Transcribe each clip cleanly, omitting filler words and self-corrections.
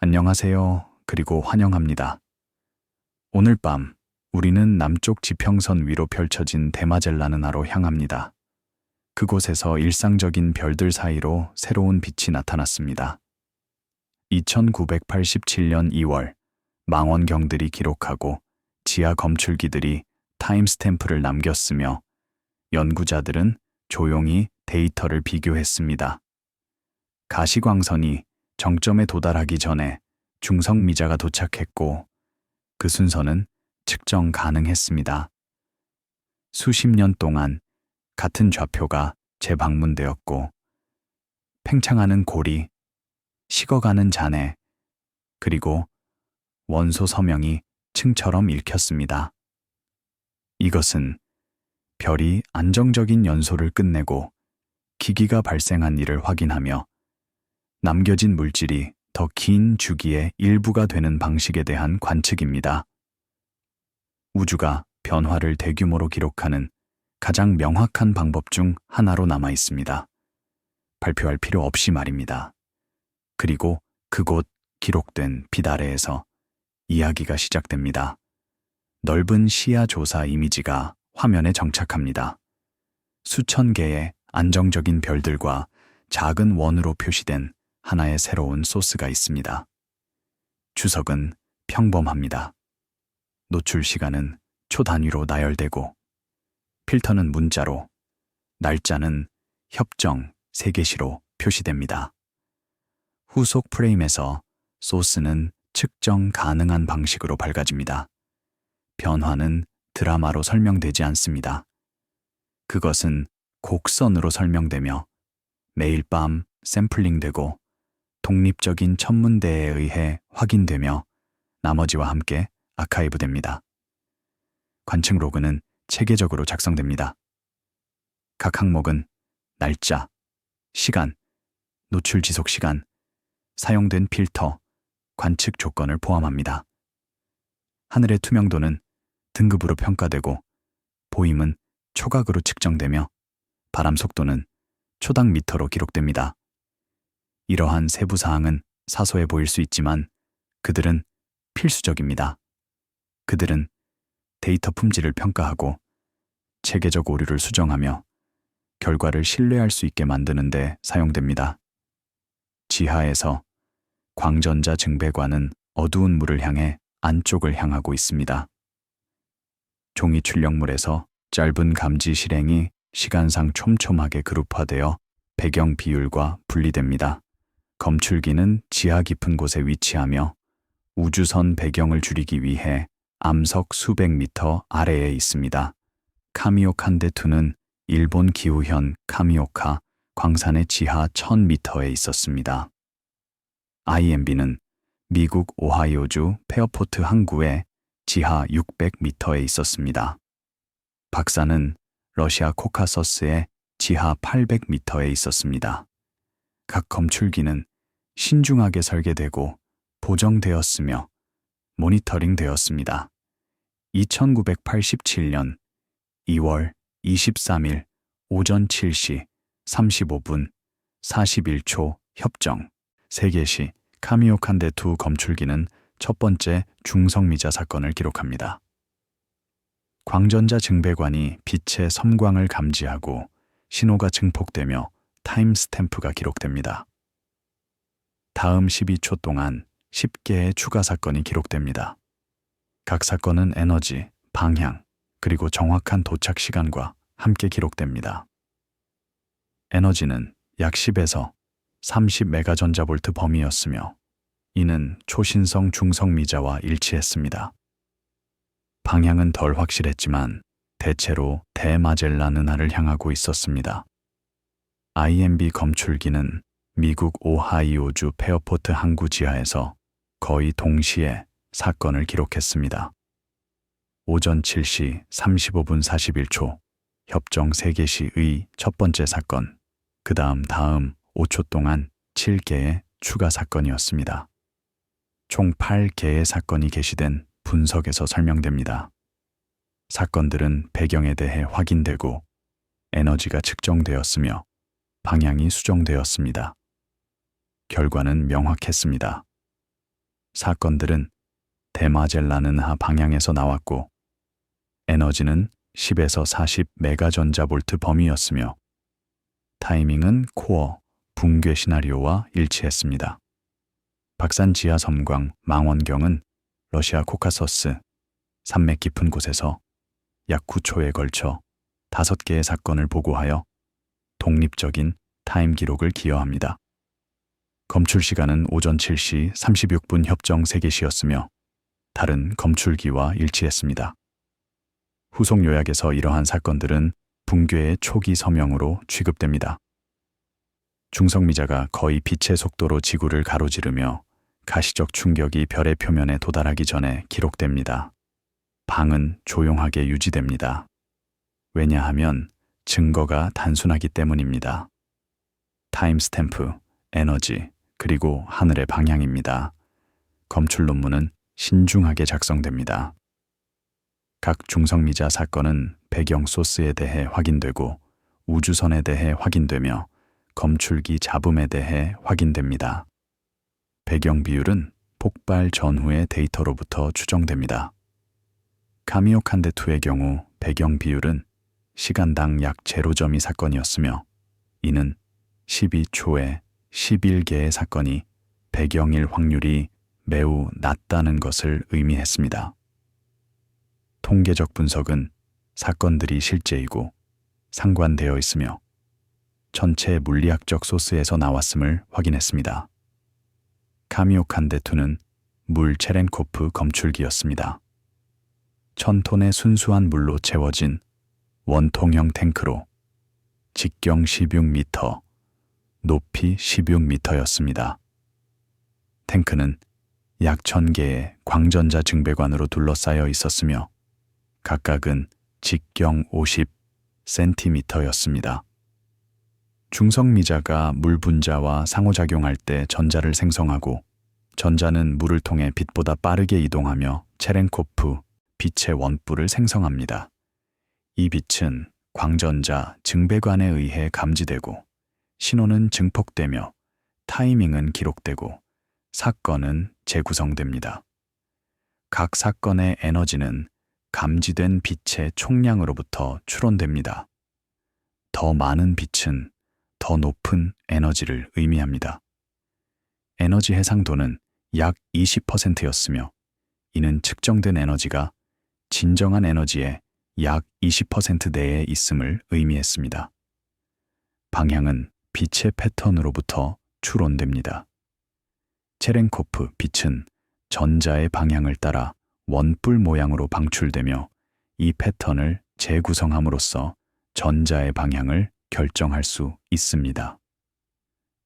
안녕하세요. 그리고 환영합니다. 오늘 밤 우리는 남쪽 지평선 위로 펼쳐진 대마젤라는하로 향합니다. 그곳에서 일상적인 별들 사이로 새로운 빛이 나타났습니다. 2987년 2월 망원경들이 기록하고 지하 검출기들이 타임스탬프를 남겼으며 연구자들은 조용히 데이터를 비교했습니다. 가시광선이 정점에 도달하기 전에 중성미자가 도착했고 그 순서는 측정 가능했습니다. 수십 년 동안 같은 좌표가 재방문되었고 팽창하는 고리, 식어가는 잔해, 그리고 원소 서명이 층처럼 읽혔습니다. 이것은 별이 안정적인 연소를 끝내고 기기가 발생한 일을 확인하며 남겨진 물질이 더 긴 주기의 일부가 되는 방식에 대한 관측입니다. 우주가 변화를 대규모로 기록하는 가장 명확한 방법 중 하나로 남아 있습니다. 발표할 필요 없이 말입니다. 그리고 그곳 기록된 빛 아래에서 이야기가 시작됩니다. 넓은 시야 조사 이미지가 화면에 정착합니다. 수천 개의 안정적인 별들과 작은 원으로 표시된 하나의 새로운 소스가 있습니다. 주석은 평범합니다. 노출 시간은 초 단위로 나열되고 필터는 문자로, 날짜는 협정 3개시로 표시됩니다. 후속 프레임에서 소스는 측정 가능한 방식으로 밝아집니다. 변화는 드라마로 설명되지 않습니다. 그것은 곡선으로 설명되며 매일 밤 샘플링되고 독립적인 천문대에 의해 확인되며 나머지와 함께 아카이브됩니다. 관측 로그는 체계적으로 작성됩니다. 각 항목은 날짜, 시간, 노출 지속 시간, 사용된 필터, 관측 조건을 포함합니다. 하늘의 투명도는 등급으로 평가되고 보임은 초각으로 측정되며 바람 속도는 초당 미터로 기록됩니다. 이러한 세부 사항은 사소해 보일 수 있지만 그들은 필수적입니다. 그들은 데이터 품질을 평가하고 체계적 오류를 수정하며 결과를 신뢰할 수 있게 만드는 데 사용됩니다. 지하에서 광전자 증배관은 어두운 물을 향해 안쪽을 향하고 있습니다. 종이 출력물에서 짧은 감지 실행이 시간상 촘촘하게 그룹화되어 배경 비율과 분리됩니다. 검출기는 지하 깊은 곳에 위치하며 우주선 배경을 줄이기 위해 암석 수백 미터 아래에 있습니다. 카미오칸데2는 일본 기후현 카미오카 광산의 지하 1000m에 있었습니다. IMB는 미국 오하이오주 페어포트 항구의 지하 600m에 있었습니다. 박사는 러시아 코카서스의 지하 800m에 있었습니다. 각 검출기는 신중하게 설계되고 보정되었으며 모니터링 되었습니다. 2987년 2월 23일 오전 7시 35분 41초 협정 3개시 카미오칸데2 검출기는 첫 번째 중성미자 사건을 기록합니다. 광전자 증배관이 빛의 섬광을 감지하고 신호가 증폭되며 타임스탬프가 기록됩니다. 다음 12초 동안 10개의 추가 사건이 기록됩니다. 각 사건은 에너지, 방향, 그리고 정확한 도착 시간과 함께 기록됩니다. 에너지는 약 10에서 30 메가전자볼트 범위였으며 이는 초신성 중성미자와 일치했습니다. 방향은 덜 확실했지만 대체로 대마젤라는하를 향하고 있었습니다. IMB 검출기는 미국 오하이오주 페어포트 항구 지하에서 거의 동시에 사건을 기록했습니다. 오전 7시 35분 41초 협정 3개시의 첫 번째 사건, 그 다음 5초 동안 7개의 추가 사건이었습니다. 총 8개의 사건이 게시된 분석에서 설명됩니다. 사건들은 배경에 대해 확인되고 에너지가 측정되었으며 방향이 수정되었습니다. 결과는 명확했습니다. 사건들은 대마젤라는하 방향에서 나왔고 에너지는 10에서 40 메가전자볼트 범위였으며 타이밍은 코어 붕괴 시나리오와 일치했습니다. 박산 지하 섬광 망원경은 러시아 코카서스 산맥 깊은 곳에서 약 9초에 걸쳐 5개의 사건을 보고하여 독립적인 타임 기록을 기여합니다. 검출 시간은 오전 7시 36분 협정 3개시였으며 다른 검출기와 일치했습니다. 후속 요약에서 이러한 사건들은 붕괴의 초기 서명으로 취급됩니다. 중성미자가 거의 빛의 속도로 지구를 가로지르며 가시적 충격이 별의 표면에 도달하기 전에 기록됩니다. 방은 조용하게 유지됩니다. 왜냐하면 증거가 단순하기 때문입니다. 타임스탬프, 에너지, 그리고 하늘의 방향입니다. 검출 논문은 신중하게 작성됩니다. 각 중성미자 사건은 배경 소스에 대해 확인되고 우주선에 대해 확인되며 검출기 잡음에 대해 확인됩니다. 배경 비율은 폭발 전후의 데이터로부터 추정됩니다. 카미오칸데2의 경우 배경 비율은 시간당 약 0.2 사건이었으며 이는 12초에 11개의 사건이 배경일 확률이 매우 낮다는 것을 의미했습니다. 통계적 분석은 사건들이 실제이고 상관되어 있으며 전체 물리학적 소스에서 나왔음을 확인했습니다. 카미오칸데2는 물 체렌코프 검출기였습니다. 1000톤의 순수한 물로 채워진 원통형 탱크로 직경 16m, 높이 16m였습니다. 탱크는 약 1000개의 광전자 증배관으로 둘러싸여 있었으며 각각은 직경 50cm였습니다. 중성미자가 물 분자와 상호작용할 때 전자를 생성하고 전자는 물을 통해 빛보다 빠르게 이동하며 체렌코프, 빛의 원뿔을 생성합니다. 이 빛은 광전자 증배관에 의해 감지되고 신호는 증폭되며 타이밍은 기록되고 사건은 재구성됩니다. 각 사건의 에너지는 감지된 빛의 총량으로부터 추론됩니다. 더 많은 빛은 더 높은 에너지를 의미합니다. 에너지 해상도는 약 20%였으며 이는 측정된 에너지가 진정한 에너지의 약 20% 내에 있음을 의미했습니다. 방향은 빛의 패턴으로부터 추론됩니다. 체렌코프 빛은 전자의 방향을 따라 원뿔 모양으로 방출되며 이 패턴을 재구성함으로써 전자의 방향을 결정할 수 있습니다.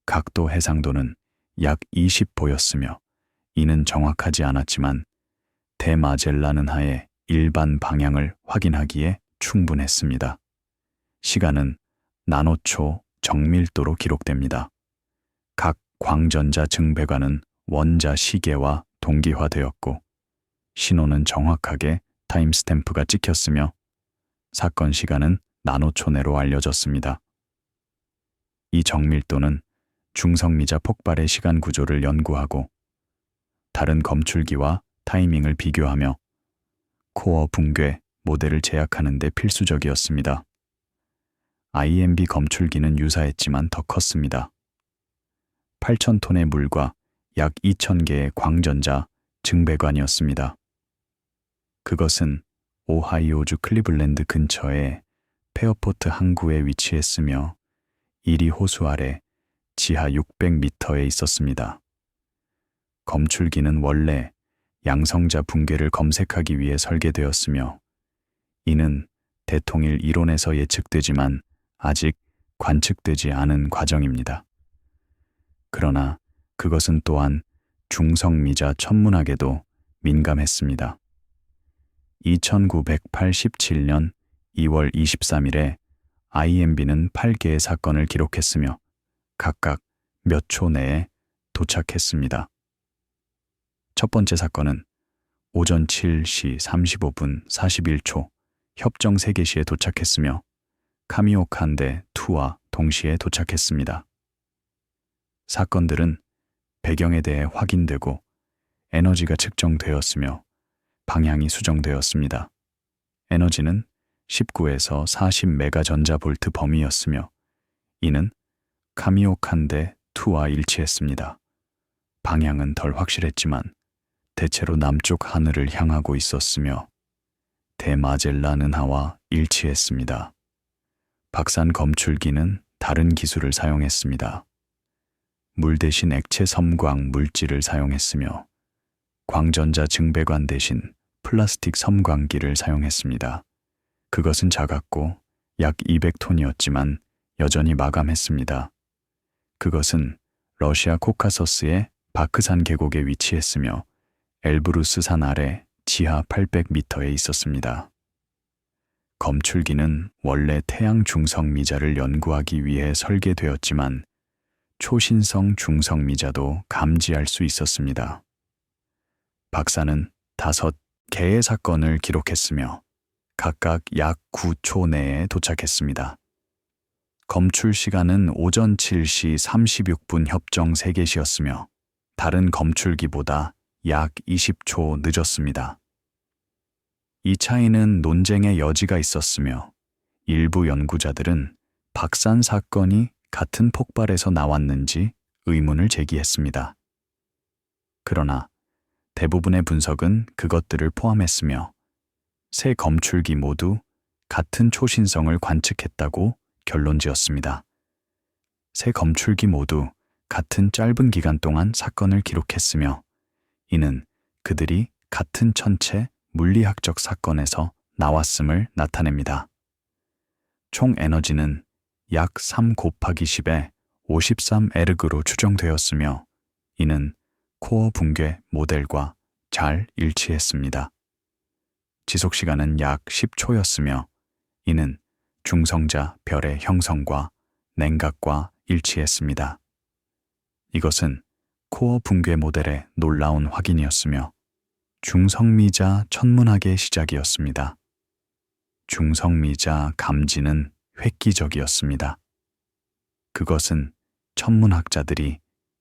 각도 해상도는 약 20보였으며 이는 정확하지 않았지만 대마젤라는하의 일반 방향을 확인하기에 충분했습니다. 시간은 나노초 정밀도로 기록됩니다. 각 광전자 증배관은 원자 시계와 동기화되었고 신호는 정확하게 타임스탬프가 찍혔으며 사건 시간은 나노초 내로 알려졌습니다. 이 정밀도는 중성미자 폭발의 시간 구조를 연구하고 다른 검출기와 타이밍을 비교하며 코어 붕괴 모델을 제약하는 데 필수적이었습니다. IMB 검출기는 유사했지만 더 컸습니다. 8,000톤의 물과 약 2,000개의 광전자 증배관이었습니다. 그것은 오하이오주 클리블랜드 근처의 페어포트 항구에 위치했으며 이리 호수 아래 지하 600m에 있었습니다. 검출기는 원래 양성자 붕괴를 검색하기 위해 설계되었으며 이는 대통일 이론에서 예측되지만 아직 관측되지 않은 과정입니다. 그러나 그것은 또한 중성미자 천문학에도 민감했습니다. 2987년 2월 23일에 IMB는 8개의 사건을 기록했으며 각각 몇 초 내에 도착했습니다. 첫 번째 사건은 오전 7시 35분 41초 협정 3개시에 도착했으며 카미오칸데 2와 동시에 도착했습니다. 사건들은 배경에 대해 확인되고 에너지가 측정되었으며 방향이 수정되었습니다. 에너지는 19에서 40메가 전자볼트 범위였으며 이는 카미오칸데 2와 일치했습니다. 방향은 덜 확실했지만 대체로 남쪽 하늘을 향하고 있었으며 대마젤란 은하와 일치했습니다. 박산 검출기는 다른 기술을 사용했습니다. 물 대신 액체 섬광 물질을 사용했으며 광전자 증배관 대신 플라스틱 섬광기를 사용했습니다. 그것은 작았고 약 200톤이었지만 여전히 마감했습니다. 그것은 러시아 코카서스의 바크산 계곡에 위치했으며 엘브루스산 아래 지하 800m에 있었습니다. 검출기는 원래 태양 중성미자를 연구하기 위해 설계되었지만 초신성 중성미자도 감지할 수 있었습니다. 박사는 5개의 사건을 기록했으며 각각 약 9초 내에 도착했습니다. 검출 시간은 오전 7시 36분 협정 3개시였으며 다른 검출기보다 약 20초 늦었습니다. 이 차이는 논쟁의 여지가 있었으며 일부 연구자들은 박산 사건이 같은 폭발에서 나왔는지 의문을 제기했습니다. 그러나 대부분의 분석은 그것들을 포함했으며 세 검출기 모두 같은 초신성을 관측했다고 결론지었습니다. 세 검출기 모두 같은 짧은 기간 동안 사건을 기록했으며 이는 그들이 같은 천체 물리학적 사건에서 나왔음을 나타냅니다. 총 에너지는 약 3 곱하기 10의 53에르그로 추정되었으며 이는 코어 붕괴 모델과 잘 일치했습니다. 지속시간은 약 10초였으며 이는 중성자 별의 형성과 냉각과 일치했습니다. 이것은 코어 붕괴 모델의 놀라운 확인이었으며 중성미자 천문학의 시작이었습니다. 중성미자 감지는 획기적이었습니다. 그것은 천문학자들이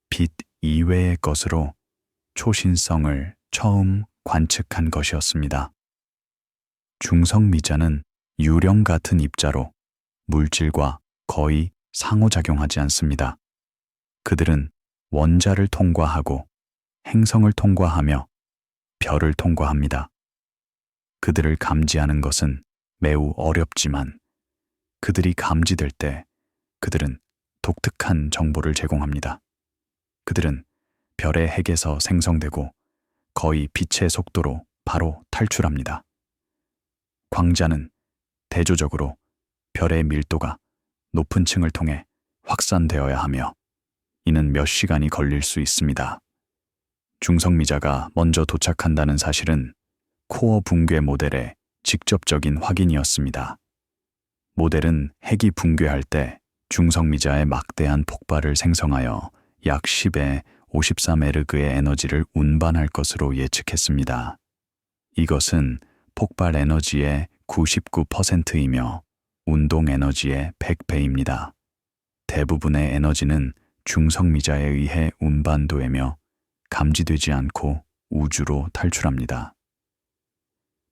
빛 이외의 것으로 초신성을 처음 관측한 것이었습니다. 중성미자는 유령 같은 입자로 물질과 거의 상호작용하지 않습니다. 그들은 원자를 통과하고 행성을 통과하며 별을 통과합니다. 그들을 감지하는 것은 매우 어렵지만 그들이 감지될 때 그들은 독특한 정보를 제공합니다. 그들은 별의 핵에서 생성되고 거의 빛의 속도로 바로 탈출합니다. 광자는 대조적으로 별의 밀도가 높은 층을 통해 확산되어야 하며 이는 몇 시간이 걸릴 수 있습니다. 중성미자가 먼저 도착한다는 사실은 코어 붕괴 모델의 직접적인 확인이었습니다. 모델은 핵이 붕괴할 때 중성미자의 막대한 폭발을 생성하여 약 10의 53에르그의 에너지를 운반할 것으로 예측했습니다. 이것은 폭발 에너지의 99%이며 운동 에너지의 100배입니다. 대부분의 에너지는 중성미자에 의해 운반되며 감지되지 않고 우주로 탈출합니다.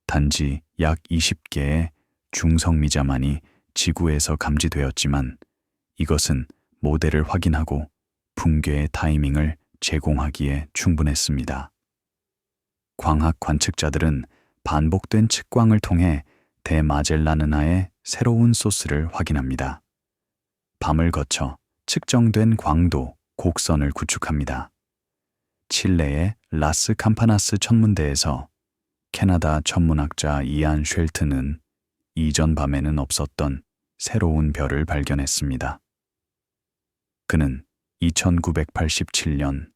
단지 약 20개의 중성미자만이 지구에서 감지되었지만 이것은 모델을 확인하고 붕괴의 타이밍을 제공하기에 충분했습니다. 광학 관측자들은 반복된 측광을 통해 대마젤란 은하의 새로운 소스를 확인합니다. 밤을 거쳐 측정된 광도, 곡선을 구축합니다. 칠레의 라스 캄파나스 천문대에서 캐나다 천문학자 이안 쉘트는 이전 밤에는 없었던 새로운 별을 발견했습니다. 그는 2987년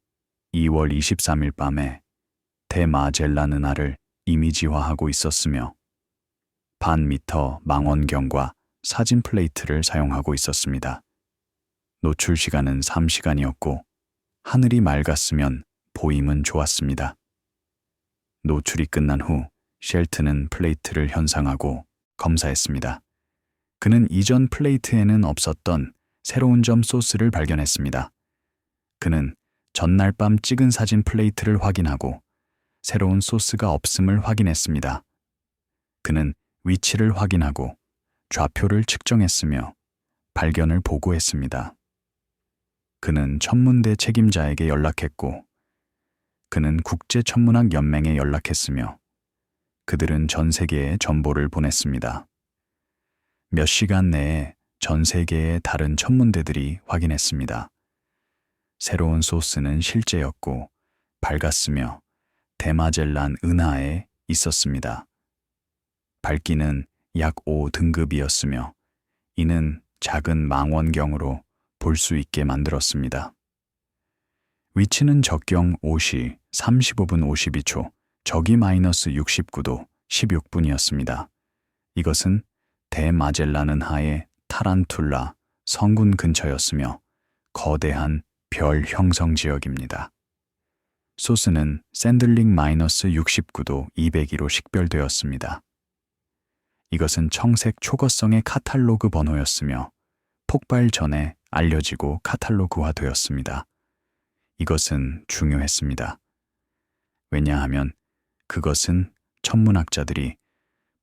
2월 23일 밤에 대마젤란 은하를 이미지화하고 있었으며 반 미터 망원경과 사진 플레이트를 사용하고 있었습니다. 노출 시간은 3시간이었고 하늘이 맑았으면 보임은 좋았습니다. 노출이 끝난 후 쉘트는 플레이트를 현상하고 검사했습니다. 그는 이전 플레이트에는 없었던 새로운 점 소스를 발견했습니다. 그는 전날 밤 찍은 사진 플레이트를 확인하고 새로운 소스가 없음을 확인했습니다. 그는 위치를 확인하고 좌표를 측정했으며 발견을 보고했습니다. 그는 천문대 책임자에게 연락했고, 그는 국제천문학 연맹에 연락했으며, 그들은 전 세계에 정보를 보냈습니다. 몇 시간 내에 전 세계의 다른 천문대들이 확인했습니다. 새로운 소스는 실제였고 밝았으며 대마젤란 은하에 있었습니다. 밝기는 약 5등급이었으며 이는 작은 망원경으로 볼 수 있게 만들었습니다. 위치는 적경 5시 35분 52초, 적이 마이너스 69도 16분이었습니다. 이것은 대마젤란 은하의 타란툴라 성군 근처였으며 거대한 별 형성 지역입니다. 소스는 샌들링 마이너스 69도 202로 식별되었습니다. 이것은 청색 초거성의 카탈로그 번호였으며 폭발 전에 알려지고 카탈로그화되었습니다. 이것은 중요했습니다. 왜냐하면 그것은 천문학자들이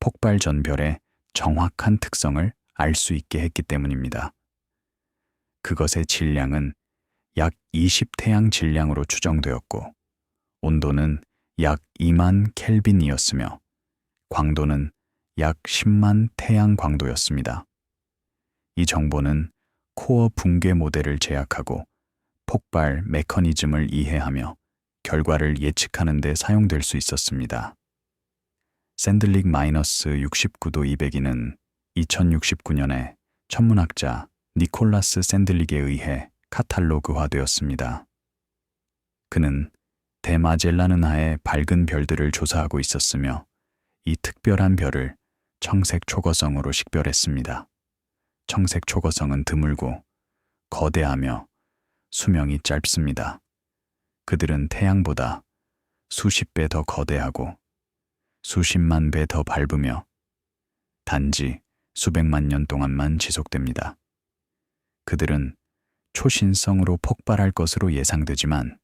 폭발 전 별의 정확한 특성을 알 수 있게 했기 때문입니다. 그것의 질량은 약 20태양 질량으로 추정되었고 온도는 약 2만 켈빈이었으며 광도는 약 10만 태양 광도였습니다. 이 정보는 코어 붕괴 모델을 제약하고 폭발 메커니즘을 이해하며 결과를 예측하는 데 사용될 수 있었습니다. 샌들링 마이너스 69도 202는 2069년에 천문학자 니콜라스 샌들릭에 의해 카탈로그화되었습니다. 그는 대마젤란 은하의 밝은 별들을 조사하고 있었으며 이 특별한 별을 청색 초거성으로 식별했습니다. 청색 초거성은 드물고 거대하며 수명이 짧습니다. 그들은 태양보다 수십 배 더 거대하고 수십만 배 더 밝으며 단지 수백만 년 동안만 지속됩니다. 그들은 초신성으로 폭발할 것으로 예상되지만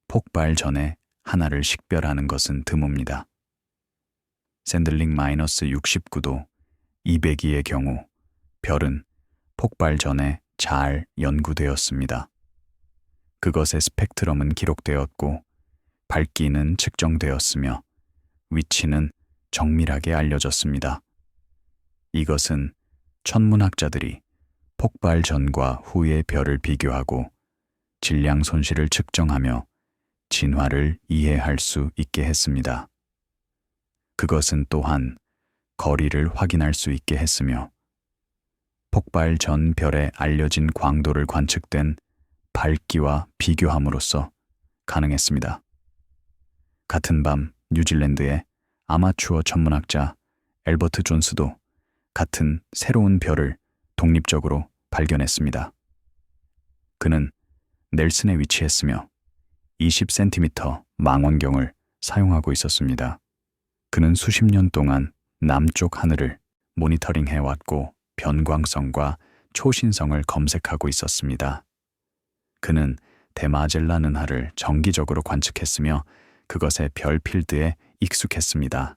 폭발 전에 하나를 식별하는 것은 드뭅니다. 샌들링 마이너스 69도 202의 경우 별은 폭발 전에 잘 연구되었습니다. 그것의 스펙트럼은 기록되었고 밝기는 측정되었으며 위치는 정밀하게 알려졌습니다. 이것은 천문학자들이 폭발 전과 후의 별을 비교하고 질량 손실을 측정하며 진화를 이해할 수 있게 했습니다. 그것은 또한 거리를 확인할 수 있게 했으며 폭발 전 별의 알려진 광도를 관측된 밝기와 비교함으로써 가능했습니다. 같은 밤 뉴질랜드의 아마추어 천문학자 엘버트 존스도 같은 새로운 별을 독립적으로 발견했습니다. 그는 넬슨에 위치했으며 20cm 망원경을 사용하고 있었습니다. 그는 수십 년 동안 남쪽 하늘을 모니터링해왔고 변광성과 초신성을 검색하고 있었습니다. 그는 대마젤란 은하를 정기적으로 관측했으며 그것의 별 필드에 익숙했습니다.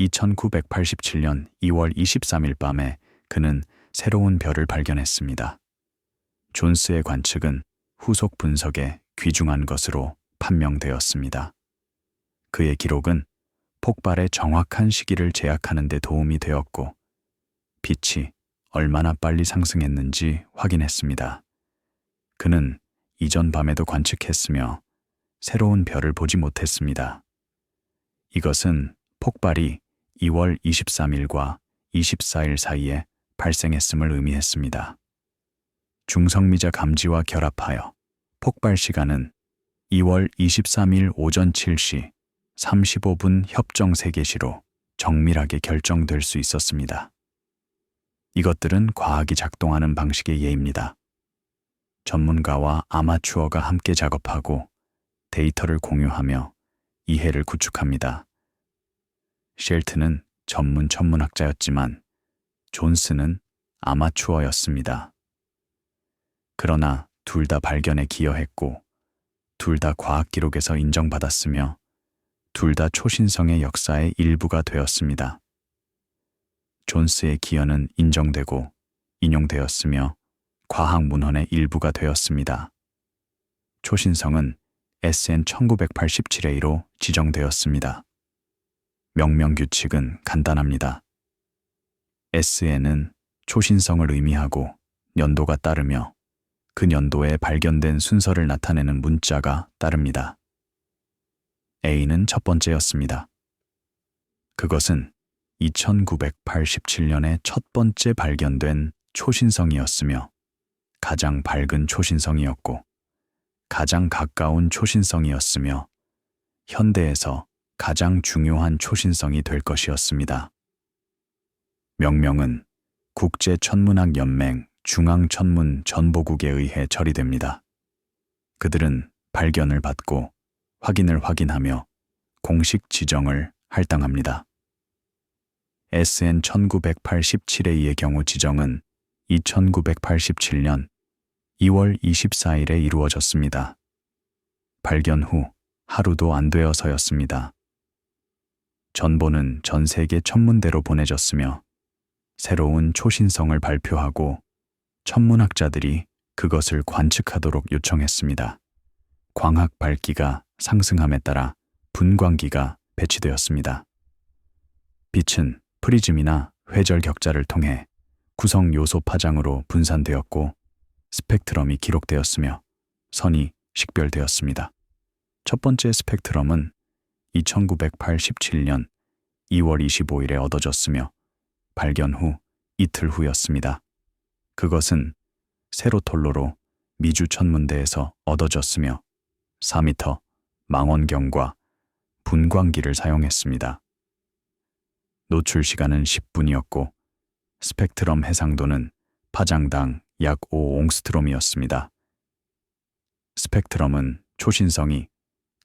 2987년 2월 23일 밤에 그는 새로운 별을 발견했습니다. 존스의 관측은 후속 분석에 귀중한 것으로 판명되었습니다. 그의 기록은 폭발의 정확한 시기를 제약하는 데 도움이 되었고 빛이 얼마나 빨리 상승했는지 확인했습니다. 그는 이전 밤에도 관측했으며 새로운 별을 보지 못했습니다. 이것은 폭발이 2월 23일과 24일 사이에 발생했음을 의미했습니다. 중성미자 감지와 결합하여 폭발 시간은 2월 23일 오전 7시 35분 협정 세계시로 정밀하게 결정될 수 있었습니다. 이것들은 과학이 작동하는 방식의 예입니다. 전문가와 아마추어가 함께 작업하고 데이터를 공유하며 이해를 구축합니다. 쉘트는 전문 천문학자였지만 존스는 아마추어였습니다. 그러나 둘 다 발견에 기여했고 둘 다 과학 기록에서 인정받았으며 둘 다 초신성의 역사의 일부가 되었습니다. 존스의 기여는 인정되고 인용되었으며 과학 문헌의 일부가 되었습니다. 초신성은 SN 1987A로 지정되었습니다. 명명 규칙은 간단합니다. SN은 초신성을 의미하고 연도가 따르며 그 연도에 발견된 순서를 나타내는 문자가 따릅니다. A는 첫 번째였습니다. 그것은 2987년에 첫 번째 발견된 초신성이었으며 가장 밝은 초신성이었고 가장 가까운 초신성이었으며 현대에서 가장 중요한 초신성이 될 것이었습니다. 명명은 국제천문학연맹 중앙천문전보국에 의해 처리됩니다. 그들은 발견을 받고 확인을 확인하며 공식 지정을 할당합니다. SN 1987A의 경우 지정은 2987년 2월 24일에 이루어졌습니다. 발견 후 하루도 안 되어서였습니다. 전보는 전 세계 천문대로 보내졌으며 새로운 초신성을 발표하고 천문학자들이 그것을 관측하도록 요청했습니다. 광학 밝기가 상승함에 따라 분광기가 배치되었습니다. 빛은 프리즘이나 회절 격자를 통해 구성 요소 파장으로 분산되었고 스펙트럼이 기록되었으며 선이 식별되었습니다. 첫 번째 스펙트럼은 2987년 2월 25일에 얻어졌으며 발견 후 이틀 후였습니다. 그것은 세로톨로로 미주 천문대에서 얻어졌으며 4m 망원경과 분광기를 사용했습니다. 노출 시간은 10분이었고 스펙트럼 해상도는 파장당 약 5옹스트롬이었습니다. 스펙트럼은 초신성이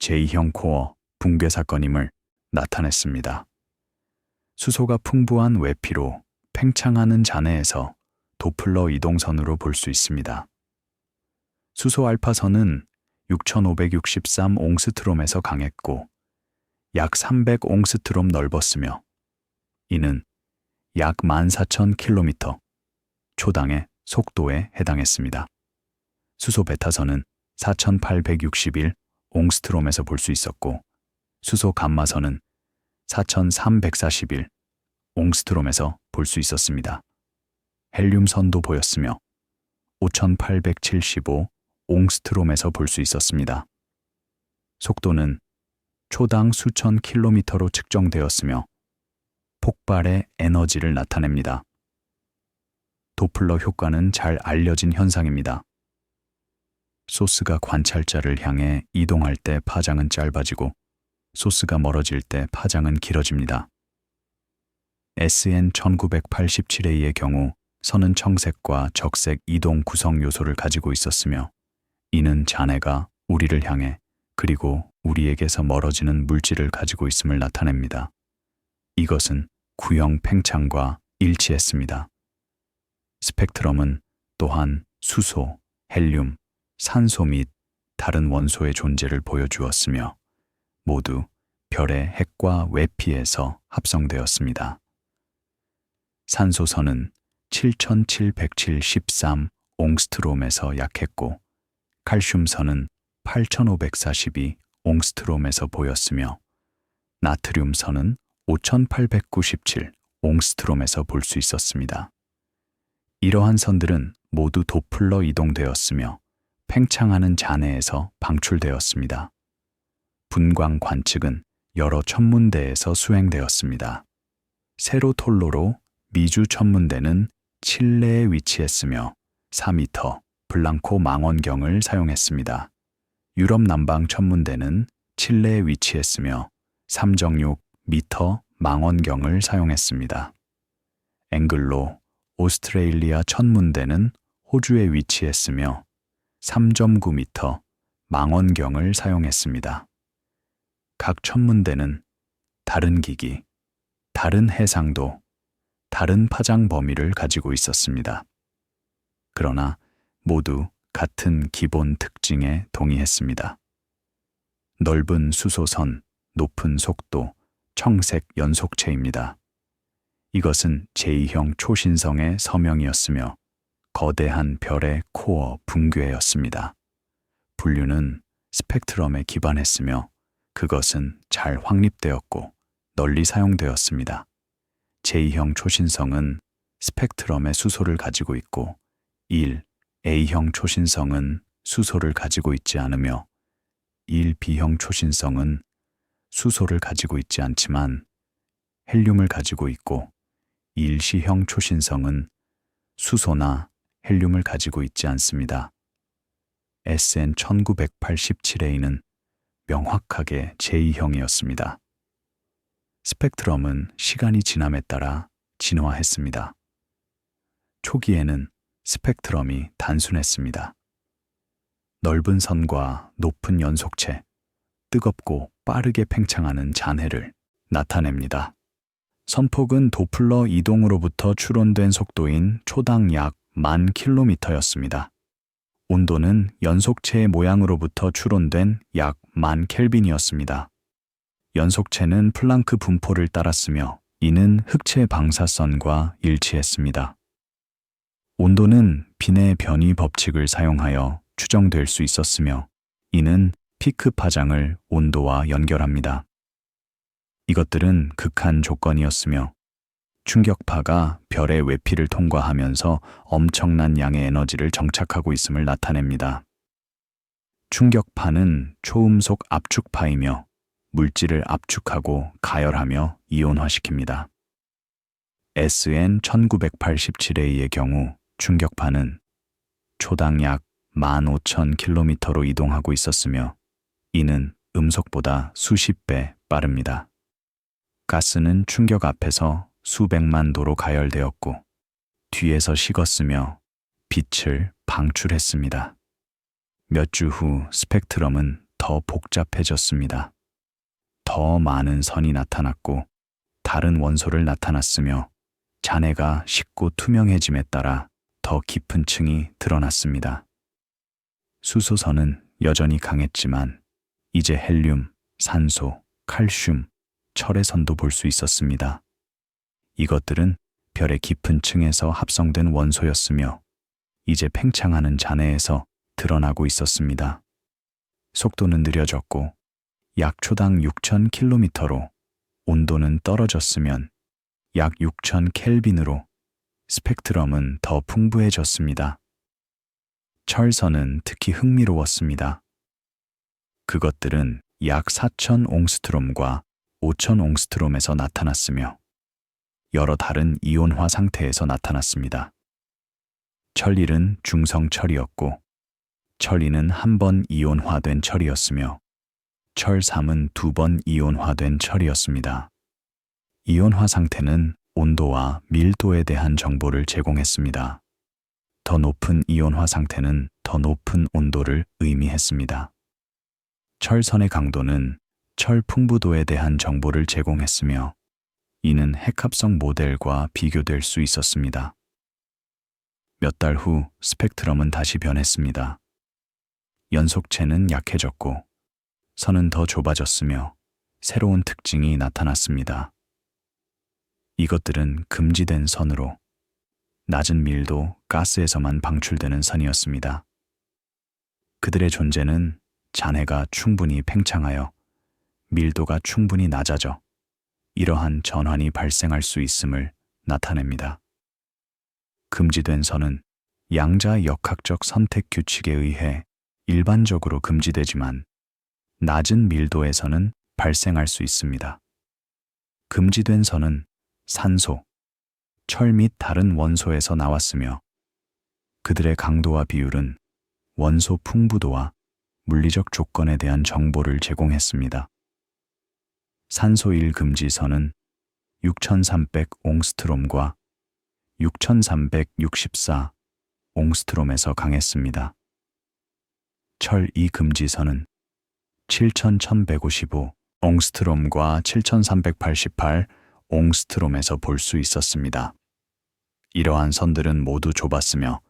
제2형 코어 붕괴 사건임을 나타냈습니다. 수소가 풍부한 외피로 팽창하는 잔해에서 도플러 이동선으로 볼 수 있습니다. 수소 알파선은 6563 옹스트롬에서 강했고 약 300 옹스트롬 넓었으며 이는 약 14,000km 초당의 속도에 해당했습니다. 수소 베타선은 4861 옹스트롬에서 볼 수 있었고 수소 감마선은 4341 옹스트롬에서 볼 수 있었습니다. 헬륨선도 보였으며 5875 옹스트롬에서 볼 수 있었습니다. 속도는 초당 수천 킬로미터로 측정되었으며 폭발의 에너지를 나타냅니다. 도플러 효과는 잘 알려진 현상입니다. 소스가 관찰자를 향해 이동할 때 파장은 짧아지고 소스가 멀어질 때 파장은 길어집니다. SN 1987A의 경우 선은 청색과 적색 이동 구성 요소를 가지고 있었으며 이는 잔해가 우리를 향해 그리고 우리에게서 멀어지는 물질을 가지고 있음을 나타냅니다. 이것은 구형 팽창과 일치했습니다. 스펙트럼은 또한 수소, 헬륨, 산소 및 다른 원소의 존재를 보여주었으며 모두 별의 핵과 외피에서 합성되었습니다. 산소선은 7773 옹스트롬에서 약했고 칼슘선은 8542 옹스트롬에서 보였으며 나트륨선은 5897 옹스트롬에서 볼 수 있었습니다. 이러한 선들은 모두 도플러 이동되었으며 팽창하는 잔해에서 방출되었습니다. 분광 관측은 여러 천문대에서 수행되었습니다. 세로톨로로 미주 천문대는 칠레에 위치했으며 4m 블랑코 망원경을 사용했습니다. 유럽 남방 천문대는 칠레에 위치했으며 3.6m 망원경을 사용했습니다. 앵글로 오스트레일리아 천문대는 호주에 위치했으며 3.9m 망원경을 사용했습니다. 각 천문대는 다른 기기, 다른 해상도, 다른 파장 범위를 가지고 있었습니다. 그러나 모두 같은 기본 특징에 동의했습니다. 넓은 수소선, 높은 속도, 청색 연속체입니다. 이것은 제2형 초신성의 서명이었으며 거대한 별의 코어 붕괴였습니다. 분류는 스펙트럼에 기반했으며 그것은 잘 확립되었고 널리 사용되었습니다. 제2형 초신성은 스펙트럼의 수소를 가지고 있고 1A형 초신성은 수소를 가지고 있지 않으며 1B형 초신성은 수소를 가지고 있지 않지만 헬륨을 가지고 있고 1C형 초신성은 수소나 헬륨을 가지고 있지 않습니다. SN 1987A는 명확하게 제2형이었습니다. 스펙트럼은 시간이 지남에 따라 진화했습니다. 초기에는 스펙트럼이 단순했습니다. 넓은 선과 높은 연속체, 뜨겁고 빠르게 팽창하는 잔해를 나타냅니다. 선폭은 도플러 이동으로부터 추론된 속도인 초당 약 10,000km였습니다. 온도는 연속체의 모양으로부터 추론된 약 10,000켈빈이었습니다. 연속체는 플랑크 분포를 따랐으며 이는 흑체 방사선과 일치했습니다. 온도는 빈의 변이 법칙을 사용하여 추정될 수 있었으며 이는 피크 파장을 온도와 연결합니다. 이것들은 극한 조건이었으며 충격파가 별의 외피를 통과하면서 엄청난 양의 에너지를 정착하고 있음을 나타냅니다. 충격파는 초음속 압축파이며 물질을 압축하고 가열하며 이온화시킵니다. SN 1987A의 경우 충격파는 초당 약 15,000km로 이동하고 있었으며 이는 음속보다 수십 배 빠릅니다. 가스는 충격 앞에서 수백만 도로 가열되었고 뒤에서 식었으며 빛을 방출했습니다. 몇 주 후 스펙트럼은 더 복잡해졌습니다. 더 많은 선이 나타났고 다른 원소를 나타났으며 잔해가 식고 투명해짐에 따라 더 깊은 층이 드러났습니다. 수소선은 여전히 강했지만 이제 헬륨, 산소, 칼슘, 철의 선도 볼 수 있었습니다. 이것들은 별의 깊은 층에서 합성된 원소였으며 이제 팽창하는 잔해에서 드러나고 있었습니다. 속도는 느려졌고 약 초당 6,000km로 온도는 떨어졌으면 약 6,000켈빈으로 스펙트럼은 더 풍부해졌습니다. 철선은 특히 흥미로웠습니다. 그것들은 약 4,000옹스트롬과 5,000옹스트롬에서 나타났으며 여러 다른 이온화 상태에서 나타났습니다. 철1은 중성철이었고 철2는 한 번 이온화된 철이었으며 철3은 2번 이온화된 철이었습니다. 이온화 상태는 온도와 밀도에 대한 정보를 제공했습니다. 더 높은 이온화 상태는 더 높은 온도를 의미했습니다. 철선의 강도는 철 풍부도에 대한 정보를 제공했으며 이는 핵합성 모델과 비교될 수 있었습니다. 몇 달 후 스펙트럼은 다시 변했습니다. 연속체는 약해졌고 선은 더 좁아졌으며 새로운 특징이 나타났습니다. 이것들은 금지된 선으로 낮은 밀도 가스에서만 방출되는 선이었습니다. 그들의 존재는 잔해가 충분히 팽창하여 밀도가 충분히 낮아져 이러한 전환이 발생할 수 있음을 나타냅니다. 금지된 선은 양자 역학적 선택 규칙에 의해 일반적으로 금지되지만 낮은 밀도에서는 발생할 수 있습니다. 금지된 선은 산소, 철 및 다른 원소에서 나왔으며 그들의 강도와 비율은 원소 풍부도와 물리적 조건에 대한 정보를 제공했습니다. 산소 1 금지선은 6,300옹스트롬과 6,364옹스트롬에서 강했습니다. 철 2 금지선은 7,155옹스트롬과 7,388옹스트롬에서 볼 수 있었습니다. 이러한 선들은 모두 좁았으며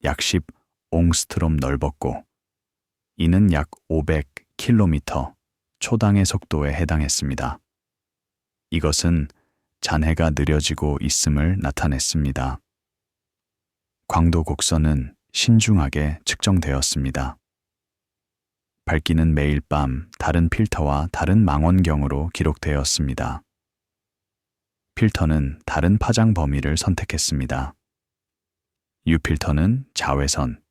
약 10옹스트롬 넓었고 이는 약 500km, 초당의 속도에 해당했습니다. 이것은 잔해가 느려지고 있음을 나타냈습니다. 광도 곡선은 신중하게 측정되었습니다. 밝기는 매일 밤 다른 필터와 다른 망원경으로 기록되었습니다. 필터는 다른 파장 범위를 선택했습니다. U 필터는 자외선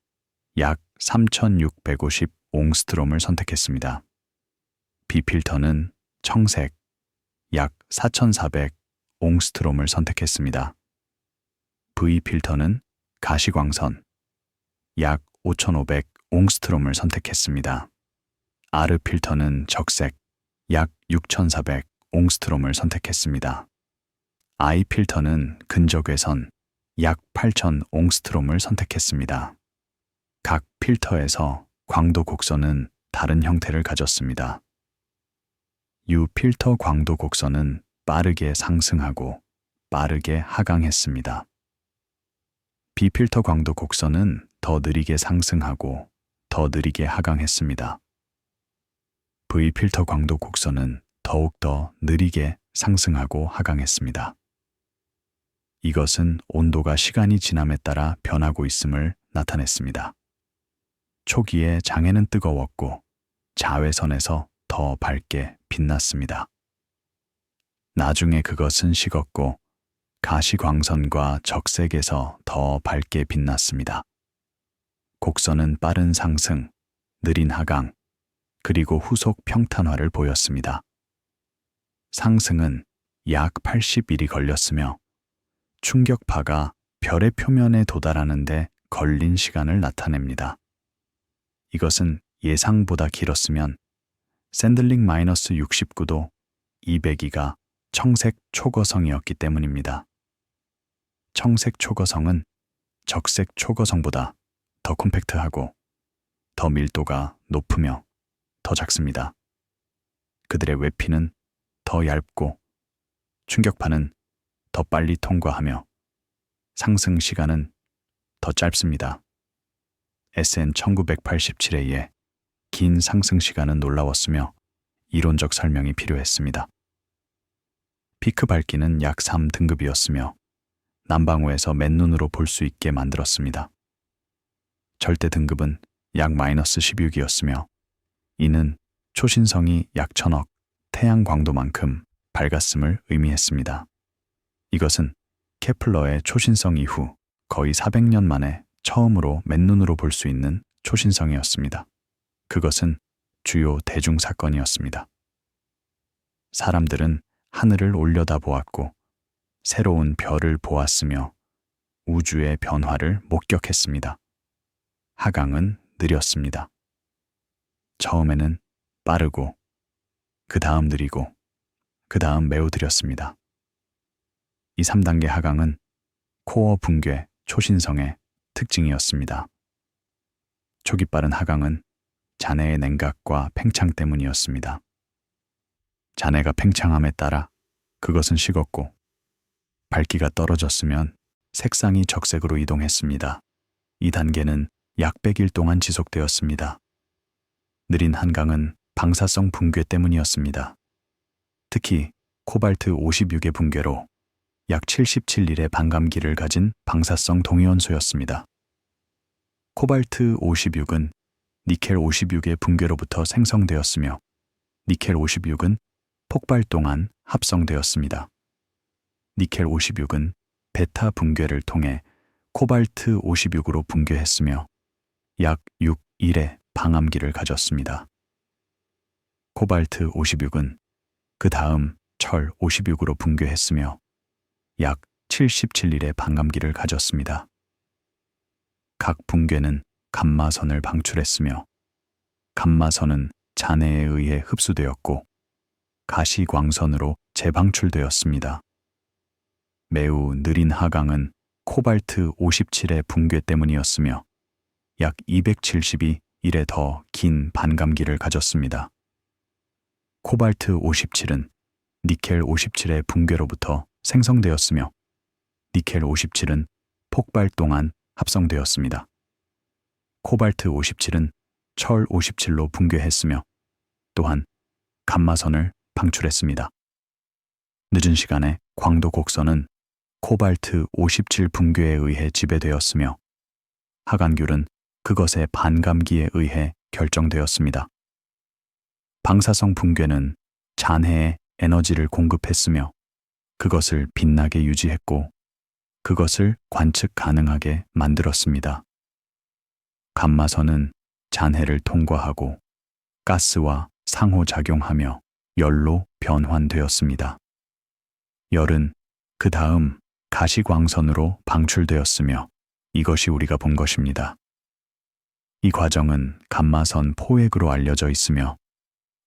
약 3650 옹스트롬을 선택했습니다. B필터는 청색 약 4400 옹스트롬을 선택했습니다. V필터는 가시광선 약 5500 옹스트롬을 선택했습니다. R필터는 적색 약 6400 옹스트롬을 선택했습니다. I필터는 근적외선 약 8000 옹스트롬을 선택했습니다. 각 필터에서 광도 곡선은 다른 형태를 가졌습니다. U필터 광도 곡선은 빠르게 상승하고 빠르게 하강했습니다. B필터 광도 곡선은 더 느리게 상승하고 더 느리게 하강했습니다. V필터 광도 곡선은 더욱더 느리게 상승하고 하강했습니다. 이것은 온도가 시간이 지남에 따라 변하고 있음을 나타냈습니다. 초기에 장애는 뜨거웠고 자외선에서 더 밝게 빛났습니다. 나중에 그것은 식었고 가시광선과 적색에서 더 밝게 빛났습니다. 곡선은 빠른 상승, 느린 하강, 그리고 후속 평탄화를 보였습니다. 상승은 약 80일이 걸렸으며 충격파가 별의 표면에 도달하는데 걸린 시간을 나타냅니다. 이것은 예상보다 길었으면 샌들링 -69도 202가 청색 초거성이었기 때문입니다. 청색 초거성은 적색 초거성보다 더 콤팩트하고 더 밀도가 높으며 더 작습니다. 그들의 외피는 더 얇고 충격파는 더 빨리 통과하며 상승 시간은 더 짧습니다. SN 1987A의 긴 상승 시간은 놀라웠으며 이론적 설명이 필요했습니다. 피크 밝기는 약 3등급이었으며 남방우에서 맨눈으로 볼 수 있게 만들었습니다. 절대 등급은 약 -16이었으며 이는 초신성이 약 1000억 태양 광도만큼 밝았음을 의미했습니다. 이것은 케플러의 초신성 이후 거의 400년 만에 처음으로 맨눈으로 볼 수 있는 초신성이었습니다. 그것은 주요 대중사건이었습니다. 사람들은 하늘을 올려다보았고 새로운 별을 보았으며 우주의 변화를 목격했습니다. 하강은 느렸습니다. 처음에는 빠르고 그 다음 느리고 그 다음 매우 느렸습니다. 이 3단계 하강은 코어 붕괴 초신성의 특징이었습니다. 초기 빠른 하강은 잔해의 냉각과 팽창 때문이었습니다. 잔해가 팽창함에 따라 그것은 식었고 밝기가 떨어졌으면 색상이 적색으로 이동했습니다. 이 단계는 약 100일 동안 지속되었습니다. 느린 한강은 방사성 붕괴 때문이었습니다. 특히 코발트 56의 붕괴로 약 77일의 반감기를 가진 방사성 동위원소였습니다. 코발트 56은 니켈 56의 붕괴로부터 생성되었으며 니켈 56은 폭발 동안 합성되었습니다. 니켈 56은 베타 붕괴를 통해 코발트 56으로 붕괴했으며 약 6일의 방암기를 가졌습니다. 코발트 56은 그 다음 철 56으로 붕괴했으며 약 77일의 반감기를 가졌습니다. 각 붕괴는 감마선을 방출했으며 감마선은 잔해에 의해 흡수되었고 가시광선으로 재방출되었습니다. 매우 느린 하강은 코발트 57의 붕괴 때문이었으며 약 272일의 더 긴 반감기를 가졌습니다. 코발트 57은 니켈 57의 붕괴로부터 생성되었으며 니켈 57은 폭발 동안 합성되었습니다. 코발트 57은 철 57로 붕괴했으며 또한 감마선을 방출했습니다. 늦은 시간에 광도 곡선은 코발트 57 붕괴에 의해 지배되었으며 하간귤은 그것의 반감기에 의해 결정되었습니다. 방사성 붕괴는 잔해에 에너지를 공급했으며 그것을 빛나게 유지했고 그것을 관측 가능하게 만들었습니다. 감마선은 잔해를 통과하고 가스와 상호작용하며 열로 변환되었습니다. 열은 그 다음 가시광선으로 방출되었으며 이것이 우리가 본 것입니다. 이 과정은 감마선 포획으로 알려져 있으며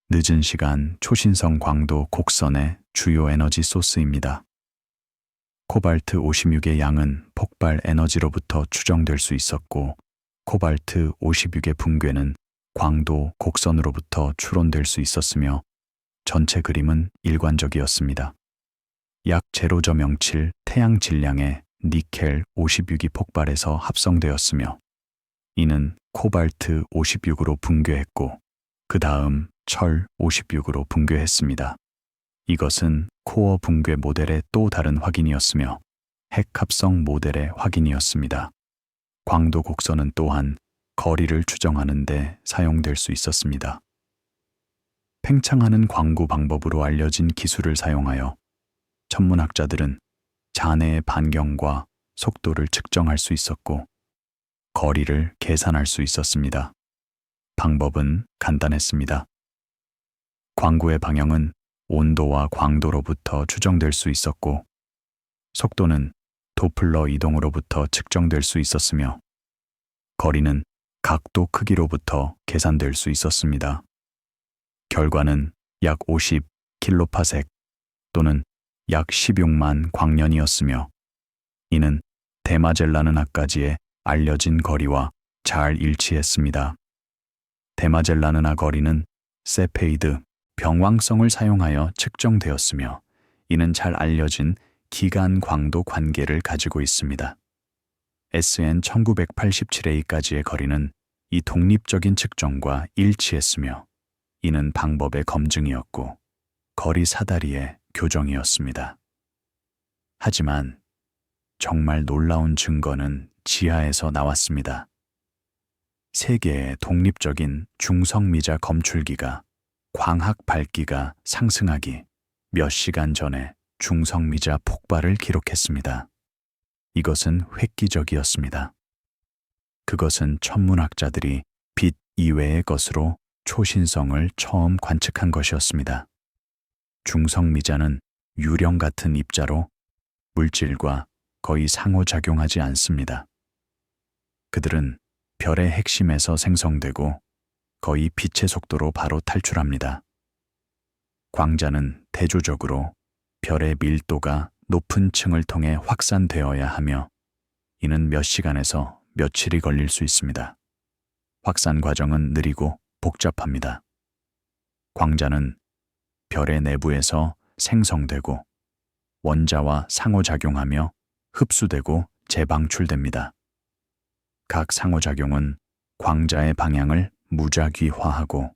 늦은 시간 초신성 광도 곡선의 주요 에너지 소스입니다. 코발트 56의 양은 폭발 에너지로부터 추정될 수 있었고 코발트 56의 붕괴는 광도 곡선으로부터 추론될 수 있었으며 전체 그림은 일관적이었습니다. 약 0.07 태양 질량의 니켈 56이 폭발해서 합성되었으며 이는 코발트 56으로 붕괴했고 그 다음 철 56으로 붕괴했습니다. 이것은 코어 붕괴 모델의 또 다른 확인이었으며 핵합성 모델의 확인이었습니다. 광도 곡선은 또한 거리를 추정하는 데 사용될 수 있었습니다. 팽창하는 광구 방법으로 알려진 기술을 사용하여 천문학자들은 잔해의 반경과 속도를 측정할 수 있었고 거리를 계산할 수 있었습니다. 방법은 간단했습니다. 광구의 방향은 온도와 광도로부터 추정될 수 있었고 속도는 도플러 이동으로부터 측정될 수 있었으며 거리는 각도 크기로부터 계산될 수 있었습니다. 결과는 약 50 킬로파섹 또는 약 16만 광년이었으며 이는 데마젤라는하까지의 알려진 거리와 잘 일치했습니다. 데마젤라는하 거리는 세페이드 병왕성을 사용하여 측정되었으며 이는 잘 알려진 기간 광도 관계를 가지고 있습니다. SN 1987A까지의 거리는 이 독립적인 측정과 일치했으며 이는 방법의 검증이었고 거리 사다리의 교정이었습니다. 하지만 정말 놀라운 증거는 지하에서 나왔습니다. 세 개의 독립적인 중성미자 검출기가 광학 밝기가 상승하기 몇 시간 전에 중성미자 폭발을 기록했습니다. 이것은 획기적이었습니다. 그것은 천문학자들이 빛 이외의 것으로 초신성을 처음 관측한 것이었습니다. 중성미자는 유령 같은 입자로 물질과 거의 상호작용하지 않습니다. 그들은 별의 핵심에서 생성되고 거의 빛의 속도로 바로 탈출합니다. 광자는 대조적으로 별의 밀도가 높은 층을 통해 확산되어야 하며 이는 몇 시간에서 며칠이 걸릴 수 있습니다. 확산 과정은 느리고 복잡합니다. 광자는 별의 내부에서 생성되고 원자와 상호작용하며 흡수되고 재방출됩니다. 각 상호작용은 광자의 방향을 무작위화하고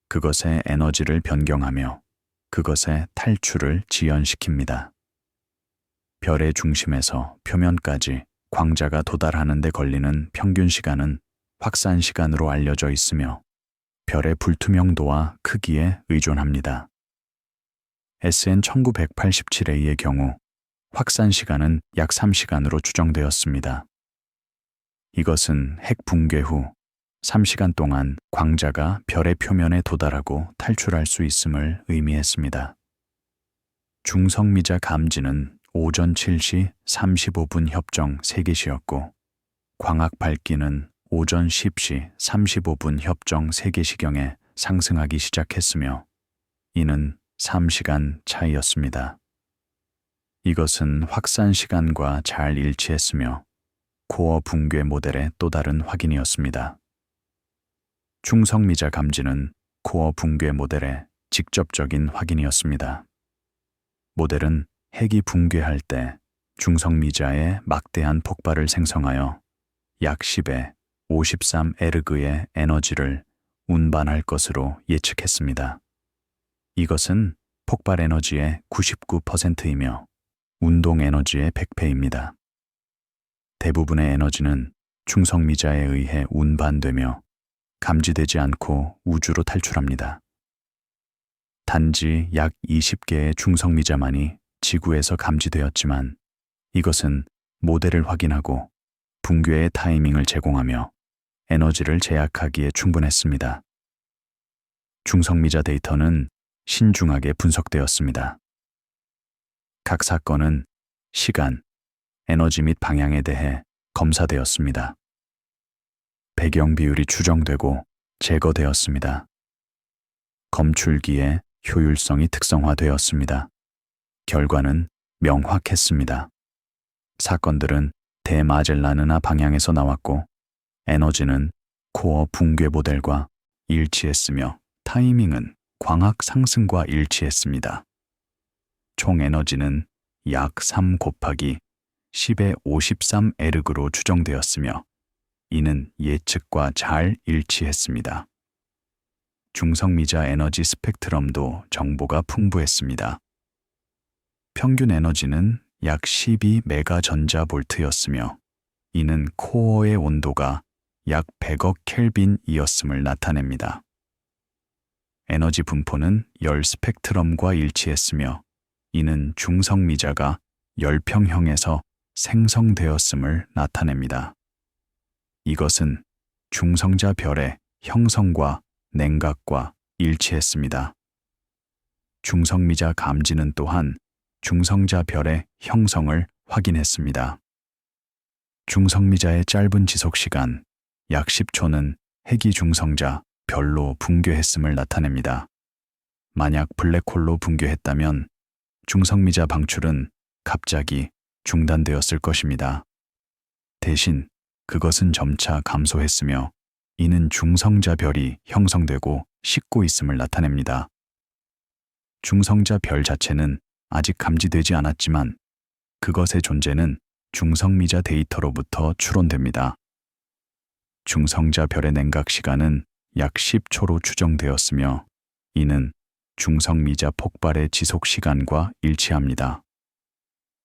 그것의 에너지를 변경하며 그것의 탈출을 지연시킵니다. 별의 중심에서 표면까지 광자가 도달하는 데 걸리는 평균 시간은 확산 시간으로 알려져 있으며 별의 불투명도와 크기에 의존합니다. SN 1987A의 경우 확산 시간은 약 3시간으로 추정되었습니다. 이것은 핵 붕괴 후 3시간 동안 광자가 별의 표면에 도달하고 탈출할 수 있음을 의미했습니다. 중성미자 감지는 오전 7시 35분 협정 3개시였고 광학 밝기는 오전 10시 35분 협정 3개시경에 상승하기 시작했으며 이는 3시간 차이였습니다. 이것은 확산 시간과 잘 일치했으며 코어 붕괴 모델의 또 다른 확인이었습니다. 중성미자 감지는 코어 붕괴 모델의 직접적인 확인이었습니다. 모델은 핵이 붕괴할 때 중성미자의 막대한 폭발을 생성하여 약 10의 53 에르그의 에너지를 운반할 것으로 예측했습니다. 이것은 폭발 에너지의 99%이며 운동 에너지의 100배입니다. 대부분의 에너지는 중성미자에 의해 운반되며 감지되지 않고 우주로 탈출합니다. 단지 약 20개의 중성미자만이 지구에서 감지되었지만 이것은 모델을 확인하고 붕괴의 타이밍을 제공하며 에너지를 제약하기에 충분했습니다. 중성미자 데이터는 신중하게 분석되었습니다. 각 사건은 시간, 에너지 및 방향에 대해 검사되었습니다. 배경 비율이 추정되고 제거되었습니다. 검출기의 효율성이 특성화되었습니다. 결과는 명확했습니다. 사건들은 대마젤라느나 방향에서 나왔고 에너지는 코어 붕괴 모델과 일치했으며 타이밍은 광학 상승과 일치했습니다. 총 에너지는 약 3 곱하기 10의 53 에르그로 추정되었으며 이는 예측과 잘 일치했습니다. 중성미자 에너지 스펙트럼도 정보가 풍부했습니다. 평균 에너지는 약 12 메가전자볼트였으며 이는 코어의 온도가 약 100억 켈빈이었음을 나타냅니다. 에너지 분포는 열 스펙트럼과 일치했으며 이는 중성미자가 열평형에서 생성되었음을 나타냅니다. 이것은 중성자 별의 형성과 냉각과 일치했습니다. 중성미자 감지는 또한 중성자 별의 형성을 확인했습니다. 중성미자의 짧은 지속시간, 약 10초는 핵이 중성자 별로 붕괴했음을 나타냅니다. 만약 블랙홀로 붕괴했다면 중성미자 방출은 갑자기 중단되었을 것입니다. 대신 그것은 점차 감소했으며 이는 중성자 별이 형성되고 식고 있음을 나타냅니다. 중성자 별 자체는 아직 감지되지 않았지만 그것의 존재는 중성미자 데이터로부터 추론됩니다. 중성자 별의 냉각 시간은 약 10초로 추정되었으며 이는 중성미자 폭발의 지속 시간과 일치합니다.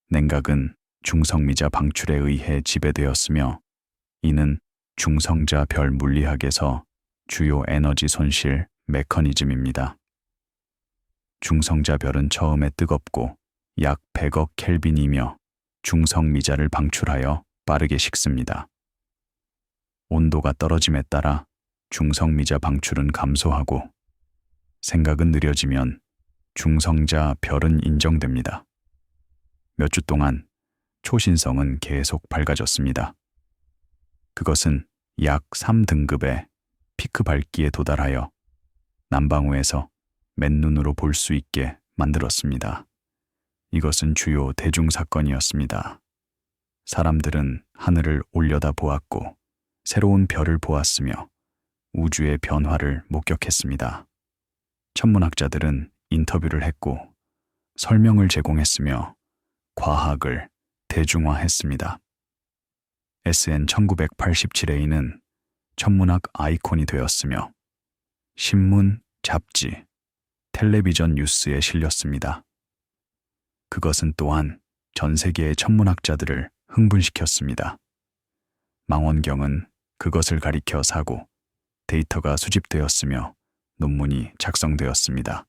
냉각은 중성미자 방출에 의해 지배되었으며 이는 중성자 별 물리학에서 주요 에너지 손실 메커니즘입니다. 중성자 별은 처음에 뜨겁고 약 100억 켈빈이며 중성미자를 방출하여 빠르게 식습니다. 온도가 떨어짐에 따라 중성미자 방출은 감소하고 생각은 느려지면 중성자 별은 인정됩니다. 몇 주 동안 초신성은 계속 밝아졌습니다. 그것은 약 3등급의 피크 밝기에 도달하여 남방우에서 맨눈으로 볼 수 있게 만들었습니다. 이것은 주요 대중사건이었습니다. 사람들은 하늘을 올려다 보았고 새로운 별을 보았으며 우주의 변화를 목격했습니다. 천문학자들은 인터뷰를 했고 설명을 제공했으며 과학을 대중화했습니다. SN 1987A는 천문학 아이콘이 되었으며 신문, 잡지, 텔레비전 뉴스에 실렸습니다. 그것은 또한 전 세계의 천문학자들을 흥분시켰습니다. 망원경은 그것을 가리켜 사고 데이터가 수집되었으며 논문이 작성되었습니다.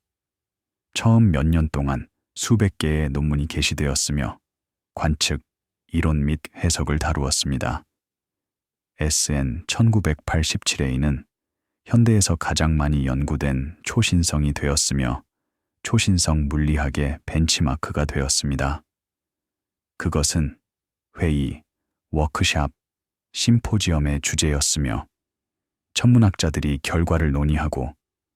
처음 몇 년 동안 수백 개의 논문이 게시되었으며 관측, 이론 및 해석을 다루었습니다. SN 1987A는 현대에서 가장 많이 연구된 초신성이 되었으며 초신성 물리학의 벤치마크가 되었습니다. 그것은 회의, 워크샵, 심포지엄의 주제였으며 천문학자들이 결과를 논의하고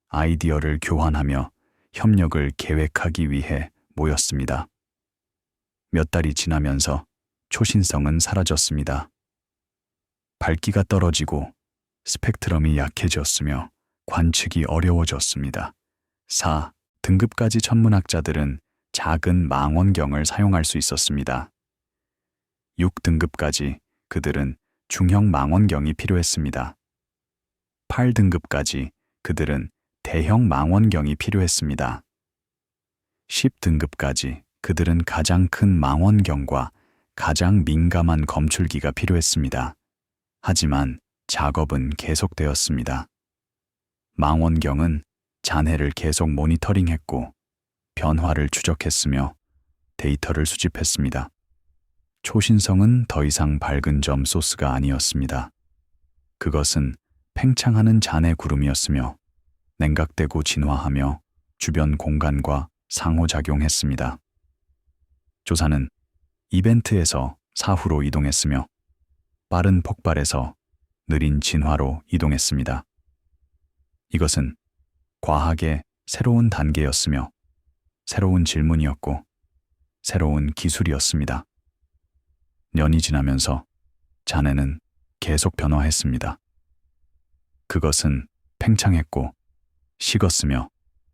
아이디어를 교환하며 협력을 계획하기 위해 모였습니다. 몇 달이 지나면서 초신성은 사라졌습니다. 밝기가 떨어지고 스펙트럼이 약해졌으며 관측이 어려워졌습니다. 4등급까지 천문학자들은 작은 망원경을 사용할 수 있었습니다. 6등급까지 그들은 중형 망원경이 필요했습니다. 8등급까지 그들은 대형 망원경이 필요했습니다. 10등급까지 그들은 가장 큰 망원경과 가장 민감한 검출기가 필요했습니다. 하지만 작업은 계속되었습니다. 망원경은 잔해를 계속 모니터링했고 변화를 추적했으며 데이터를 수집했습니다. 초신성은 더 이상 밝은 점 소스가 아니었습니다. 그것은 팽창하는 잔해 구름이었으며 냉각되고 진화하며 주변 공간과 상호작용했습니다. 조사는 이벤트에서 사후로 이동했으며 빠른 폭발에서 느린 진화로 이동했습니다. 이것은 과학의 새로운 단계였으며 새로운 질문이었고 새로운 기술이었습니다. 년이 지나면서 잔해는 계속 변화했습니다. 그것은 팽창했고 식었으며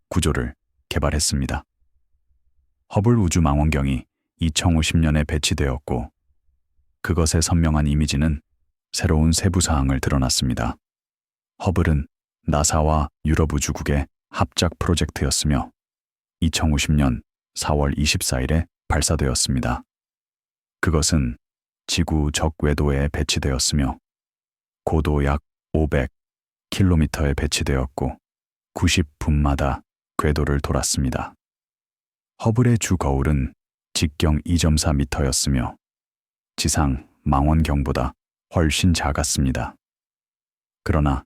구조를 개발했습니다. 허블 우주 망원경이 2050년에 배치되었고 그것의 선명한 이미지는 새로운 세부 사항을 드러났습니다. 허블은 나사와 유럽 우주국의 합작 프로젝트였으며 2050년 4월 24일에 발사되었습니다. 그것은 지구 적궤도에 배치되었으며 고도 약 500km에 배치되었고 90분마다 궤도를 돌았습니다. 허블의 주 거울은 직경 2.4m였으며 지상 망원경보다 훨씬 작았습니다. 그러나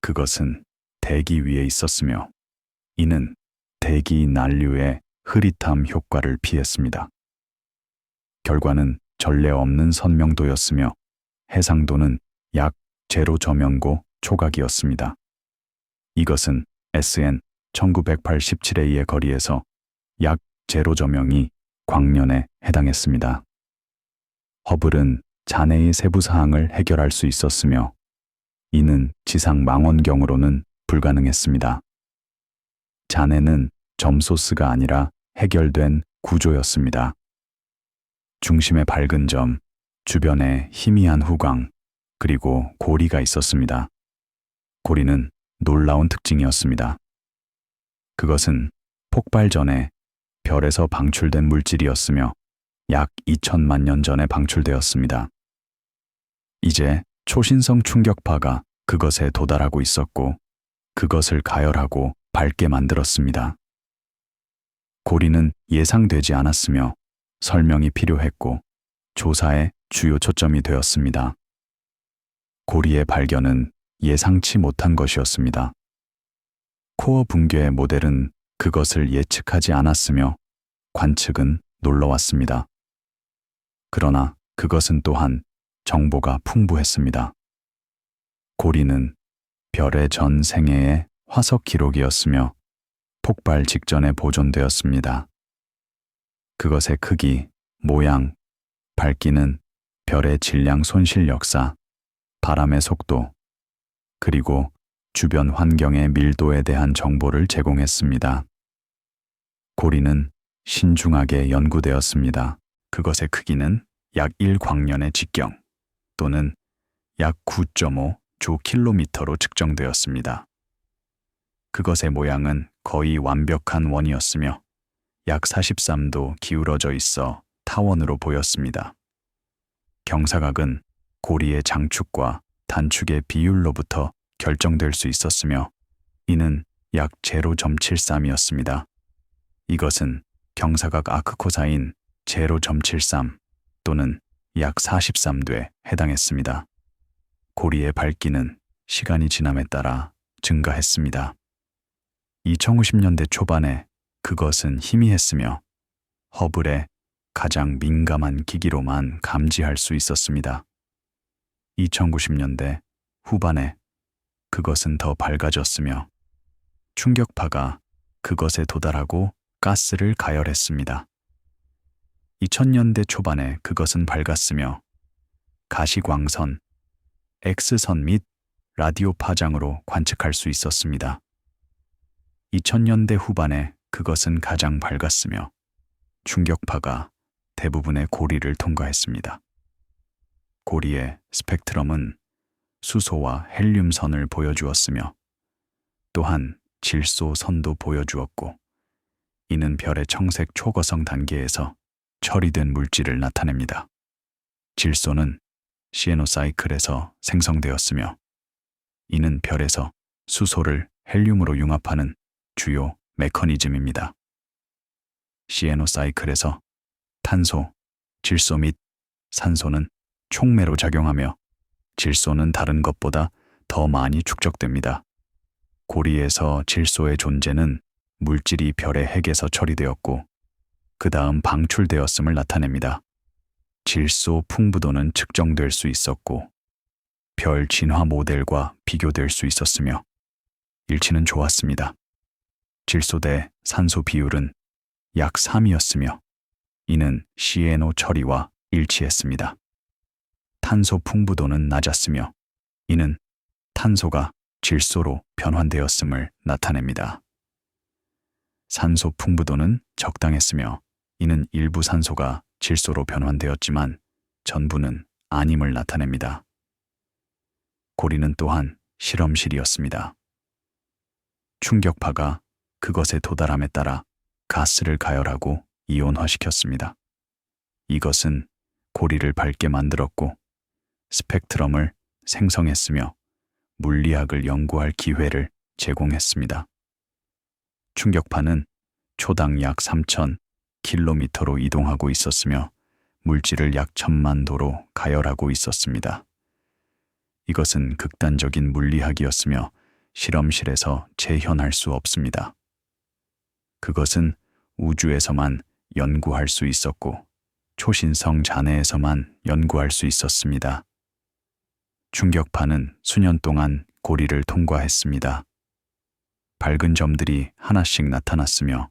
그것은 대기 위에 있었으며 이는 대기 난류의 흐릿함 효과를 피했습니다. 결과는 전례 없는 선명도였으며 해상도는 약 제로 저명고 초각이었습니다. 이것은 SN 1987A의 거리에서 약 제로 저명이 광년에 해당했습니다. 허블은 잔해의 세부 사항을 해결할 수 있었으며 이는 지상 망원경으로는 불가능했습니다. 잔해는 점소스가 아니라 해결된 구조였습니다. 중심에 밝은 점, 주변에 희미한 후광, 그리고 고리가 있었습니다. 고리는 놀라운 특징이었습니다. 그것은 폭발 전에 별에서 방출된 물질이었으며 약 2천만 년 전에 방출되었습니다. 이제 초신성 충격파가 그것에 도달하고 있었고 그것을 가열하고 밝게 만들었습니다. 고리는 예상되지 않았으며 설명이 필요했고 조사의 주요 초점이 되었습니다. 고리의 발견은 예상치 못한 것이었습니다. 코어 붕괴의 모델은 그것을 예측하지 않았으며 관측은 놀라웠습니다. 그러나 그것은 또한 정보가 풍부했습니다. 고리는 별의 전 생애의 화석 기록이었으며 폭발 직전에 보존되었습니다. 그것의 크기, 모양, 밝기는 별의 질량 손실 역사, 바람의 속도, 그리고 주변 환경의 밀도에 대한 정보를 제공했습니다. 고리는 신중하게 연구되었습니다. 그것의 크기는 약 1광년의 직경 또는 약 9.5조킬로미터로 측정되었습니다. 그것의 모양은 거의 완벽한 원이었으며 약 43도 기울어져 있어 타원으로 보였습니다. 경사각은 고리의 장축과 단축의 비율로부터 결정될 수 있었으며 이는 약 0.73이었습니다. 이것은 경사각 아크코사인 0.73 또는 약 43도에 해당했습니다. 고리의 밝기는 시간이 지남에 따라 증가했습니다. 2050년대 초반에 그것은 희미했으며 허블의 가장 민감한 기기로만 감지할 수 있었습니다. 2090년대 후반에 그것은 더 밝아졌으며 충격파가 그것에 도달하고 가스를 가열했습니다. 2000년대 초반에 그것은 밝았으며 가시광선, X선 및 라디오 파장으로 관측할 수 있었습니다. 2000년대 후반에 그것은 가장 밝았으며 충격파가 대부분의 고리를 통과했습니다. 고리의 스펙트럼은 수소와 헬륨선을 보여주었으며 또한 질소선도 보여주었고 이는 별의 청색 초거성 단계에서 처리된 물질을 나타냅니다. 질소는 시에노사이클에서 생성되었으며 이는 별에서 수소를 헬륨으로 융합하는 주요 메커니즘입니다. 시에노사이클에서 탄소, 질소 및 산소는 촉매로 작용하며 질소는 다른 것보다 더 많이 축적됩니다. 고리에서 질소의 존재는 물질이 별의 핵에서 처리되었고 그 다음 방출되었음을 나타냅니다. 질소 풍부도는 측정될 수 있었고 별 진화 모델과 비교될 수 있었으며 일치는 좋았습니다. 질소 대 산소 비율은 약 3이었으며 이는 시에노 처리와 일치했습니다. 탄소 풍부도는 낮았으며 이는 탄소가 질소로 변환되었음을 나타냅니다. 산소 풍부도는 적당했으며 이는 일부 산소가 질소로 변환되었지만 전부는 아님을 나타냅니다. 고리는 또한 실험실이었습니다. 충격파가 그것에 도달함에 따라 가스를 가열하고 이온화시켰습니다. 이것은 고리를 밝게 만들었고 스펙트럼을 생성했으며 물리학을 연구할 기회를 제공했습니다. 충격파는 초당 약 3,000km로 이동하고 있었으며 물질을 약 1,000만 도로 가열하고 있었습니다. 이것은 극단적인 물리학이었으며 실험실에서 재현할 수 없습니다. 그것은 우주에서만 연구할 수 있었고 초신성 잔해에서만 연구할 수 있었습니다. 충격파는 수년 동안 고리를 통과했습니다. 밝은 점들이 하나씩 나타났으며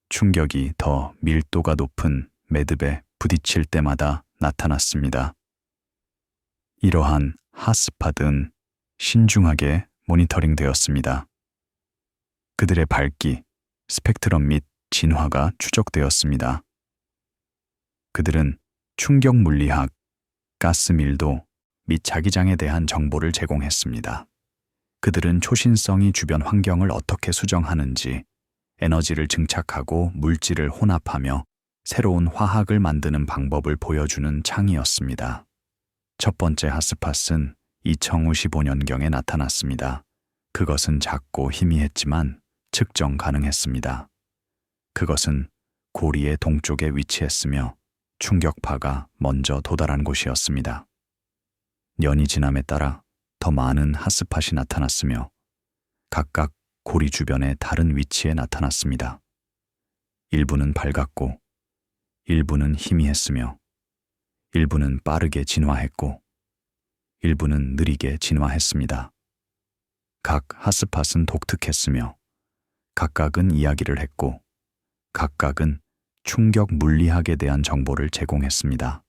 충격이 더 밀도가 높은 매듭에 부딪힐 때마다 나타났습니다. 이러한 핫스팟은 신중하게 모니터링 되었습니다. 그들의 밝기, 스펙트럼 및 진화가 추적되었습니다. 그들은 충격 물리학, 가스 밀도 및 자기장에 대한 정보를 제공했습니다. 그들은 초신성이 주변 환경을 어떻게 수정하는지, 에너지를 증착하고 물질을 혼합하며 새로운 화학을 만드는 방법을 보여주는 창이었습니다. 첫 번째 핫스팟은 2055년경에 나타났습니다. 그것은 작고 희미했지만 측정 가능했습니다. 그것은 고리의 동쪽에 위치했으며 충격파가 먼저 도달한 곳이었습니다. 년이 지남에 따라 더 많은 핫스팟이 나타났으며 각각 고리 주변의 다른 위치에 나타났습니다. 일부는 밝았고 일부는 희미했으며 일부는 빠르게 진화했고 일부는 느리게 진화했습니다. 각 핫스팟은 독특했으며 각각은 이야기를 했고 각각은 충격 물리학에 대한 정보를 제공했습니다.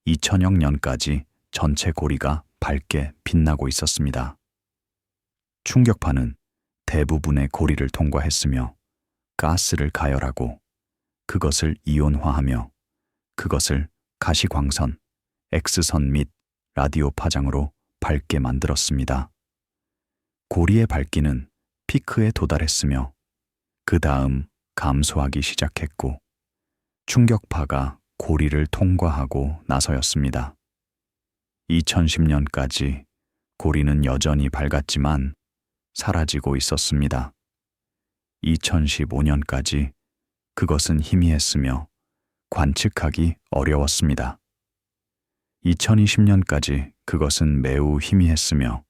2000여 년까지 전체 고리가 밝게 빛나고 있었습니다. 충격파는 대부분의 고리를 통과했으며 가스를 가열하고 그것을 이온화하며 그것을 가시광선, X선 및 라디오 파장으로 밝게 만들었습니다. 고리의 밝기는 피크에 도달했으며 그 다음 감소하기 시작했고 충격파가 고리를 통과하고 나서였습니다. 2010년까지 고리는 여전히 밝았지만 사라지고 있었습니다. 2015년까지 그것은 희미했으며 관측하기 어려웠습니다. 2020년까지 그것은 매우 희미했으며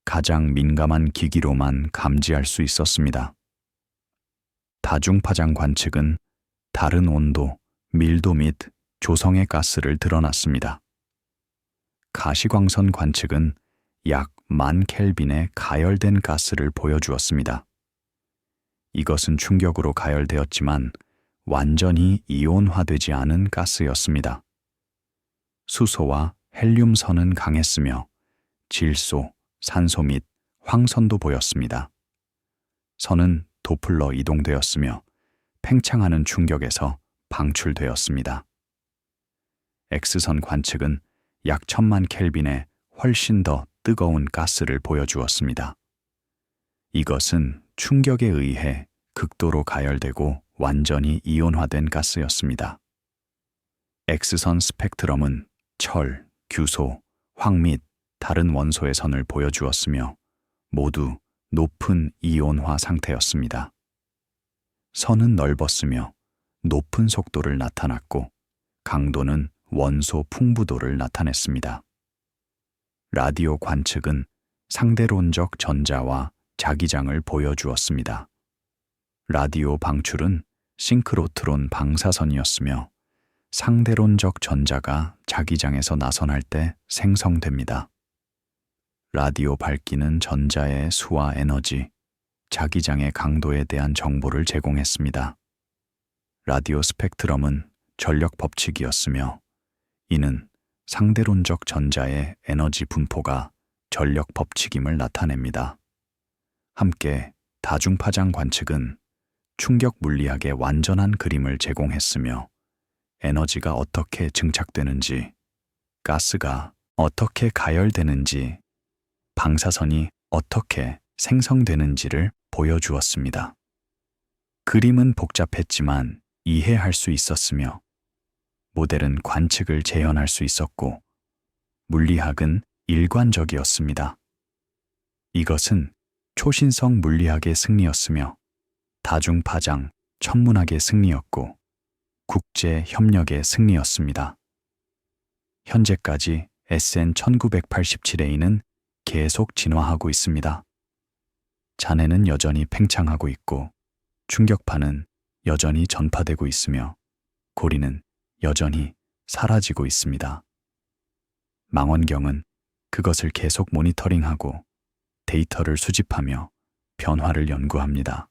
가장 민감한 기기로만 감지할 수 있었습니다. 다중파장 관측은 다른 온도, 밀도 및 조성의 가스를 드러났습니다. 가시광선 관측은 약 10,000켈빈의 가열된 가스를 보여주었습니다. 이것은 충격으로 가열되었지만 완전히 이온화되지 않은 가스였습니다. 수소와 헬륨선은 강했으며 질소, 산소 및 황선도 보였습니다. 선은 도플러 이동되었으며 팽창하는 충격에서 방출되었습니다. X선 관측은 약 1,000만 켈빈의 훨씬 더 뜨거운 가스를 보여주었습니다. 이것은 충격에 의해 극도로 가열되고 완전히 이온화된 가스였습니다. X선 스펙트럼은 철, 규소, 황 및 다른 원소의 선을 보여주었으며 모두 높은 이온화 상태였습니다. 선은 넓었으며 높은 속도를 나타났고 강도는 원소 풍부도를 나타냈습니다. 라디오 관측은 상대론적 전자와 자기장을 보여주었습니다. 라디오 방출은 싱크로트론 방사선이었으며 상대론적 전자가 자기장에서 나선할 때 생성됩니다. 라디오 밝기는 전자의 수와 에너지, 자기장의 강도에 대한 정보를 제공했습니다. 라디오 스펙트럼은 전력 법칙이었으며 이는 상대론적 전자의 에너지 분포가 전력 법칙임을 나타냅니다. 함께 다중파장 관측은 충격 물리학의 완전한 그림을 제공했으며 에너지가 어떻게 증착되는지, 가스가 어떻게 가열되는지, 방사선이 어떻게 생성되는지를 보여주었습니다. 그림은 복잡했지만 이해할 수 있었으며 모델은 관측을 재현할 수 있었고 물리학은 일관적이었습니다. 이것은 초신성 물리학의 승리였으며 다중파장, 천문학의 승리였고 국제 협력의 승리였습니다. 현재까지 SN1987A는 계속 진화하고 있습니다. 잔해는 여전히 팽창하고 있고 충격파는 여전히 전파되고 있으며 고리는 여전히 사라지고 있습니다. 망원경은 그것을 계속 모니터링하고 데이터를 수집하며 변화를 연구합니다.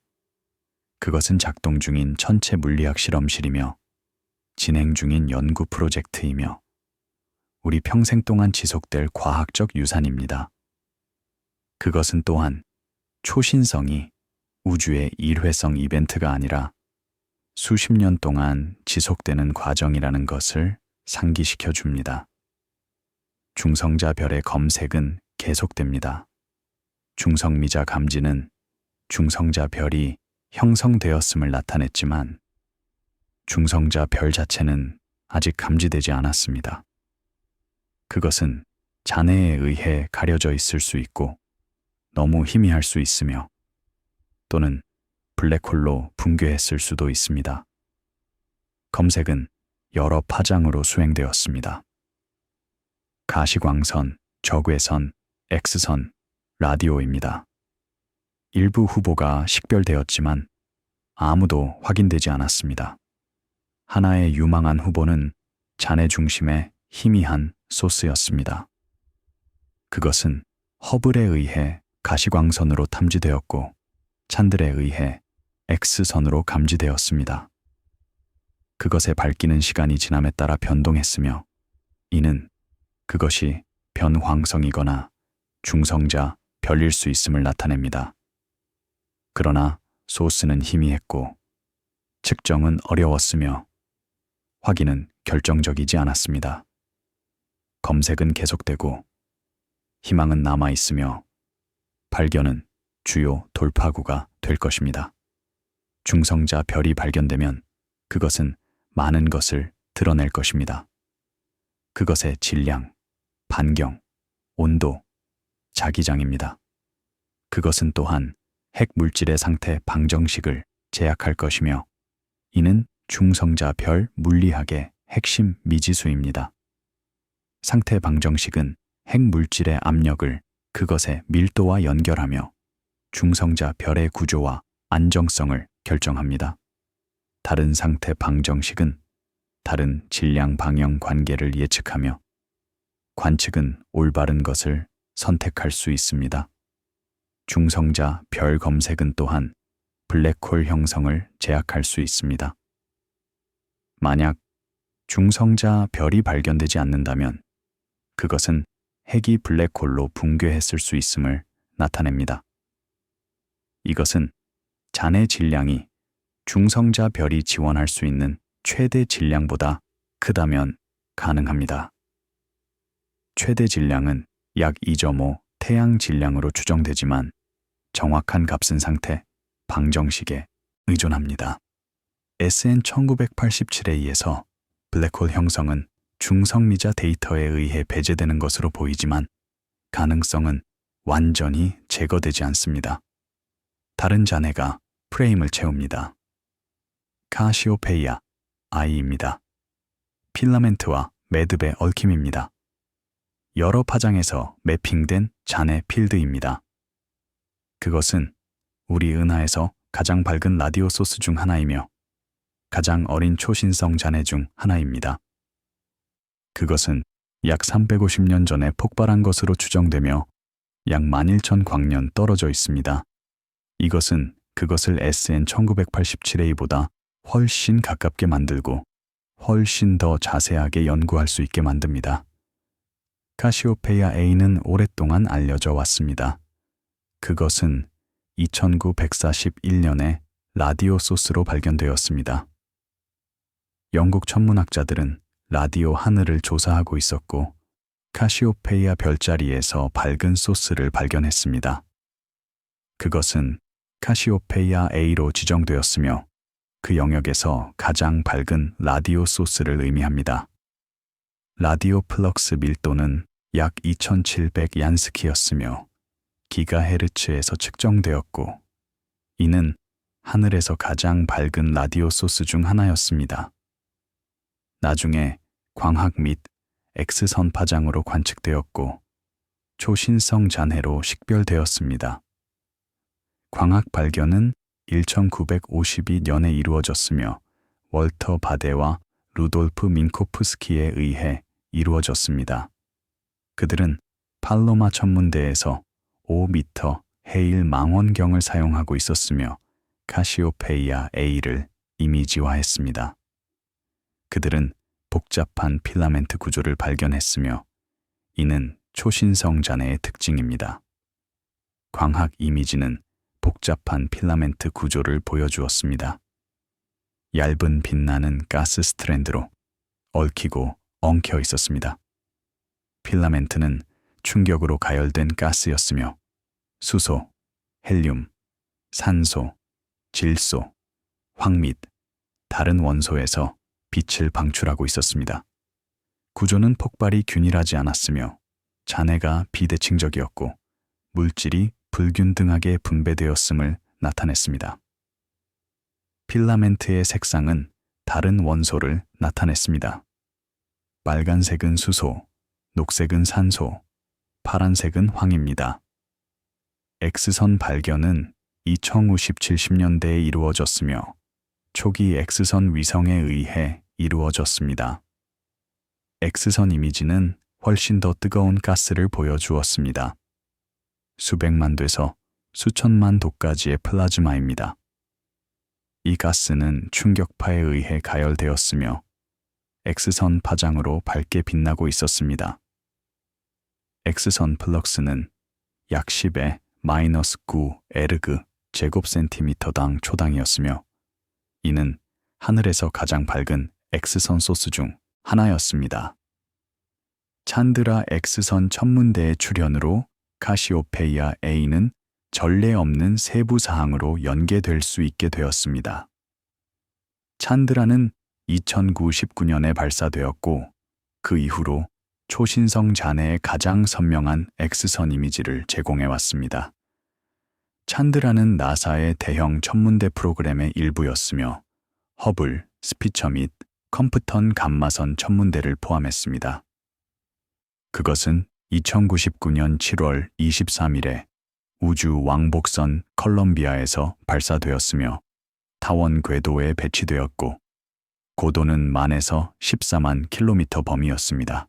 그것은 작동 중인 천체 물리학 실험실이며 진행 중인 연구 프로젝트이며 우리 평생 동안 지속될 과학적 유산입니다. 그것은 또한 초신성이 우주의 일회성 이벤트가 아니라 수십 년 동안 지속되는 과정이라는 것을 상기시켜 줍니다. 중성자 별의 검색은 계속됩니다. 중성미자 감지는 중성자 별이 형성되었음을 나타냈지만 중성자 별 자체는 아직 감지되지 않았습니다. 그것은 잔해에 의해 가려져 있을 수 있고 너무 희미할 수 있으며 또는 블랙홀로 붕괴했을 수도 있습니다. 검색은 여러 파장으로 수행되었습니다. 가시광선, 적외선, X선, 라디오입니다. 일부 후보가 식별되었지만 아무도 확인되지 않았습니다. 하나의 유망한 후보는 잔해 중심의 희미한 소스였습니다. 그것은 허블에 의해 가시광선으로 탐지되었고 찬들에 의해 X선으로 감지되었습니다. 그것의 밝기는 시간이 지남에 따라 변동했으며 이는 그것이 변황성이거나 중성자 별일 수 있음을 나타냅니다. 그러나 소스는 희미했고 측정은 어려웠으며 확인은 결정적이지 않았습니다. 검색은 계속되고 희망은 남아있으며 발견은 주요 돌파구가 될 것입니다. 중성자 별이 발견되면 그것은 많은 것을 드러낼 것입니다. 그것의 질량, 반경, 온도, 자기장입니다. 그것은 또한 핵 물질의 상태 방정식을 제약할 것이며 이는 중성자 별 물리학의 핵심 미지수입니다. 상태 방정식은 핵 물질의 압력을 그것의 밀도와 연결하며 중성자 별의 구조와 안정성을 결정합니다. 다른 상태 방정식은 다른 질량 방형 관계를 예측하며 관측은 올바른 것을 선택할 수 있습니다. 중성자 별 검색은 또한 블랙홀 형성을 제약할 수 있습니다. 만약 중성자 별이 발견되지 않는다면 그것은 핵이 블랙홀로 붕괴했을 수 있음을 나타냅니다. 이것은 잔해 질량이 중성자 별이 지원할 수 있는 최대 질량보다 크다면 가능합니다. 최대 질량은 약 2.5 태양 질량으로 추정되지만 정확한 값은 상태 방정식에 의존합니다. SN 1987A에서 블랙홀 형성은 중성미자 데이터에 의해 배제되는 것으로 보이지만 가능성은 완전히 제거되지 않습니다. 다른 잔해가 프레임을 채웁니다. 카시오페이아 I입니다. 필라멘트와 매듭의 얽힘입니다. 여러 파장에서 매핑된 잔해 필드입니다. 그것은 우리 은하에서 가장 밝은 라디오 소스 중 하나이며 가장 어린 초신성 잔해 중 하나입니다. 그것은 약 350년 전에 폭발한 것으로 추정되며 약 11,000광년 떨어져 있습니다. 이것은 그것을 SN 1987A보다 훨씬 가깝게 만들고 훨씬 더 자세하게 연구할 수 있게 만듭니다. 카시오페이아 A는 오랫동안 알려져 왔습니다. 그것은 2941년에 라디오 소스로 발견되었습니다. 영국 천문학자들은 라디오 하늘을 조사하고 있었고 카시오페이아 별자리에서 밝은 소스를 발견했습니다. 그것은 카시오페이아 A로 지정되었으며 그 영역에서 가장 밝은 라디오 소스를 의미합니다. 라디오 플럭스 밀도는 약 2700 얀스키였으며 기가헤르츠에서 측정되었고 이는 하늘에서 가장 밝은 라디오 소스 중 하나였습니다. 나중에 광학 및 X선 파장으로 관측되었고 초신성 잔해로 식별되었습니다. 광학 발견은 1952년에 이루어졌으며 월터 바데와 루돌프 민코프스키에 의해 이루어졌습니다. 그들은 팔로마 천문대에서 5m 헤일 망원경을 사용하고 있었으며 카시오페이아 A를 이미지화했습니다. 그들은 복잡한 필라멘트 구조를 발견했으며 이는 초신성 잔해의 특징입니다. 광학 이미지는 복잡한 필라멘트 구조를 보여주었습니다. 얇은 빛나는 가스 스트랜드로 얽히고 엉켜 있었습니다. 필라멘트는 충격으로 가열된 가스였으며 수소, 헬륨, 산소, 질소, 황 및 다른 원소에서 빛을 방출하고 있었습니다. 구조는 폭발이 균일하지 않았으며 잔해가 비대칭적이었고 물질이 불균등하게 분배되었음을 나타냈습니다. 필라멘트의 색상은 다른 원소를 나타냈습니다. 빨간색은 수소, 녹색은 산소, 파란색은 황입니다. X선 발견은 2050-70년대에 이루어졌으며 초기 X선 위성에 의해 이루어졌습니다. X선 이미지는 훨씬 더 뜨거운 가스를 보여주었습니다. 수백만 되서 수천만 도까지의 플라즈마입니다. 이 가스는 충격파에 의해 가열되었으며 X선 파장으로 밝게 빛나고 있었습니다. X선 플럭스는 약 10의 -9 에르그 제곱센티미터당 초당이었으며 이는 하늘에서 가장 밝은 X선 소스 중 하나였습니다. 찬드라 X선 천문대의 출현으로 카시오페이아 A는 전례 없는 세부 사항으로 연계될 수 있게 되었습니다. 찬드라는 2019년에 발사되었고 그 이후로 초신성 잔해의 가장 선명한 X선 이미지를 제공해왔습니다. 찬드라는 나사의 대형 천문대 프로그램의 일부였으며 허블, 스피처 및 컴프턴 감마선 천문대를 포함했습니다. 그것은 2099년 7월 23일에 우주 왕복선 컬럼비아에서 발사되었으며 타원 궤도에 배치되었고 고도는 만에서 14만 킬로미터 범위였습니다.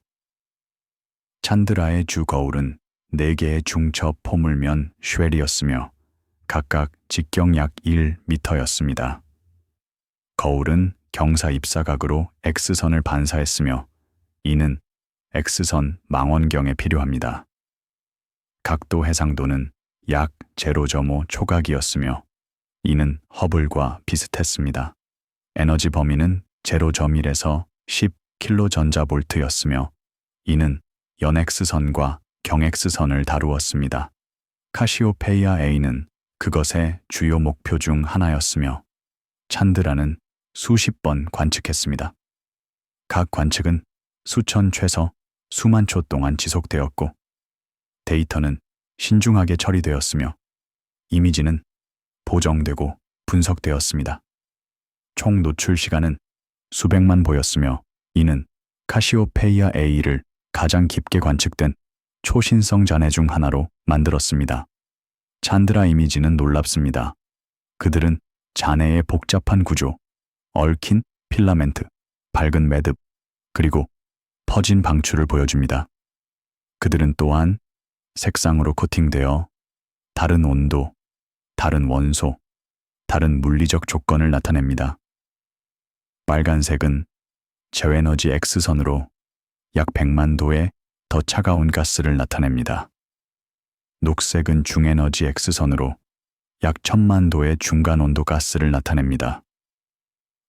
찬드라의 주 거울은 4개의 중첩 포물면 쉘이었으며 각각 직경 약 1m였습니다. 거울은 경사 입사각으로 X선을 반사했으며 이는 X선 망원경에 필요합니다. 각도 해상도는 약 0.5 초각이었으며 이는 허블과 비슷했습니다. 에너지 범위는 0.1에서 10kJ/V였으며 이는 연X선과 경X선을 다루었습니다. 카시오페이아 A는 그것의 주요 목표 중 하나였으며 찬드라는 수십 번 관측했습니다. 각 관측은 수천 최소 수만 초 동안 지속되었고, 데이터는 신중하게 처리되었으며 이미지는 보정되고 분석되었습니다. 총 노출 시간은 수백만 보였으며, 이는 카시오페이아 A를 가장 깊게 관측된 초신성 잔해 중 하나로 만들었습니다. 찬드라 이미지는 놀랍습니다. 그들은 잔해의 복잡한 구조, 얽힌 필라멘트, 밝은 매듭, 그리고 퍼진 방출을 보여줍니다. 그들은 또한 색상으로 코팅되어 다른 온도, 다른 원소, 다른 물리적 조건을 나타냅니다. 빨간색은 저에너지 X선으로 약 100만 도의 더 차가운 가스를 나타냅니다. 녹색은 중에너지 X선으로 약 1000만 도의 중간 온도 가스를 나타냅니다.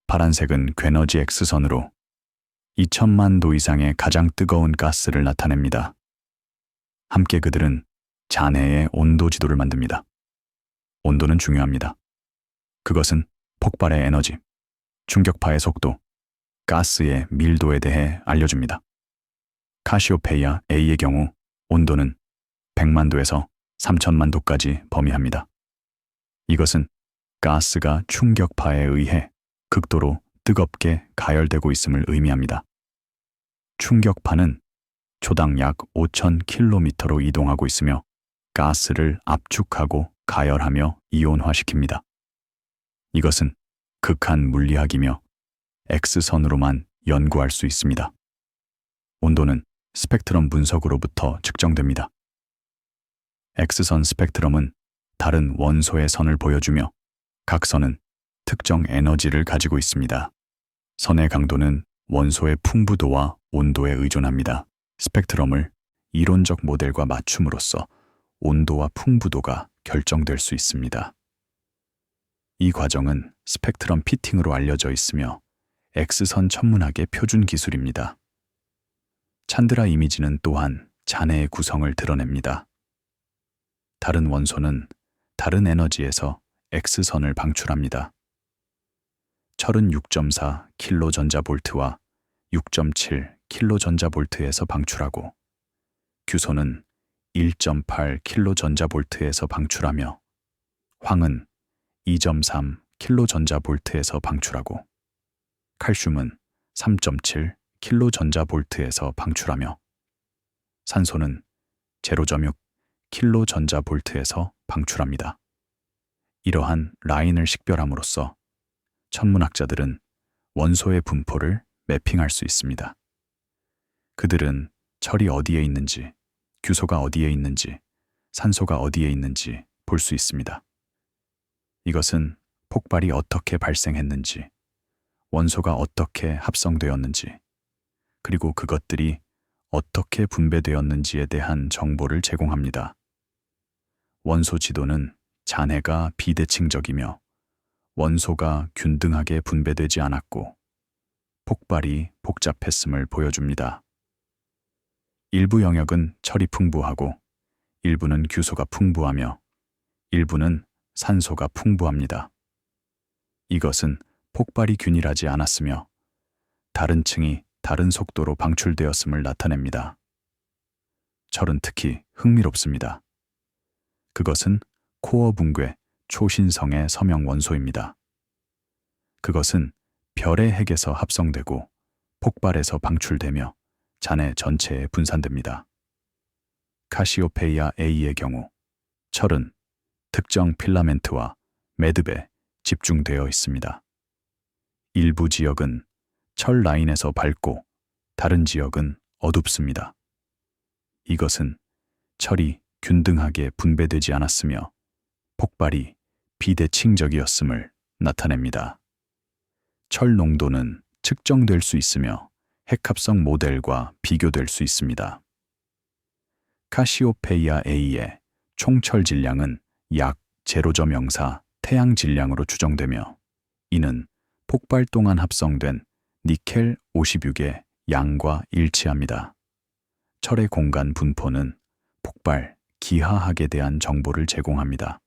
파란색은 괴너지 X선으로 2000만 도 이상의 가장 뜨거운 가스를 나타냅니다. 함께 그들은 잔해의 온도 지도를 만듭니다. 온도는 중요합니다. 그것은 폭발의 에너지, 충격파의 속도, 가스의 밀도에 대해 알려줍니다. 카시오페이아 A의 경우 온도는 100만 도에서 3000만 도까지 범위합니다. 이것은 가스가 충격파에 의해 극도로 뜨겁게 가열되고 있음을 의미합니다. 충격파는 초당 약 5000km로 이동하고 있으며 가스를 압축하고 가열하며 이온화시킵니다. 이것은 극한 물리학이며 X선으로만 연구할 수 있습니다. 온도는 스펙트럼 분석으로부터 측정됩니다. X선 스펙트럼은 다른 원소의 선을 보여주며 각 선은 특정 에너지를 가지고 있습니다. 선의 강도는 원소의 풍부도와 온도에 의존합니다. 스펙트럼을 이론적 모델과 맞춤으로써 온도와 풍부도가 결정될 수 있습니다. 이 과정은 스펙트럼 피팅으로 알려져 있으며 X선 천문학의 표준 기술입니다. 찬드라 이미지는 또한 잔해의 구성을 드러냅니다. 다른 원소는 다른 에너지에서 X선을 방출합니다. 철은 6.4kJ/V와 6.7kJ/V에서 방출하고, 규소는 1.8kJ/V에서 방출하며, 황은 2.3kJ/V에서 방출하고, 칼슘은 3.7kJ/V에서 방출하며, 산소는 0.6kJ/V에서 방출합니다. 이러한 라인을 식별함으로써 천문학자들은 원소의 분포를 매핑할 수 있습니다. 그들은 철이 어디에 있는지, 규소가 어디에 있는지, 산소가 어디에 있는지 볼 수 있습니다. 이것은 폭발이 어떻게 발생했는지, 원소가 어떻게 합성되었는지, 그리고 그것들이 어떻게 분배되었는지에 대한 정보를 제공합니다. 원소 지도는 잔해가 비대칭적이며 원소가 균등하게 분배되지 않았고 폭발이 복잡했음을 보여줍니다. 일부 영역은 철이 풍부하고 일부는 규소가 풍부하며 일부는 산소가 풍부합니다. 이것은 폭발이 균일하지 않았으며 다른 층이 다른 속도로 방출되었음을 나타냅니다. 철은 특히 흥미롭습니다. 그것은 코어 붕괴 초신성의 서명 원소입니다. 그것은 별의 핵에서 합성되고 폭발에서 방출되며 잔해 전체에 분산됩니다. 카시오페이아 A의 경우 철은 특정 필라멘트와 매듭에 집중되어 있습니다. 일부 지역은 철 라인에서 밝고 다른 지역은 어둡습니다. 이것은 철이 균등하게 분배되지 않았으며 폭발이 비대칭적이었음을 나타냅니다. 철 농도는 측정될 수 있으며 핵합성 모델과 비교될 수 있습니다. 카시오페이아 A의 총철 질량은 약 0.04 태양 질량으로 추정되며 이는 폭발 동안 합성된 니켈 56의 양과 일치합니다. 철의 공간 분포는 폭발, 기하학에 대한 정보를 제공합니다.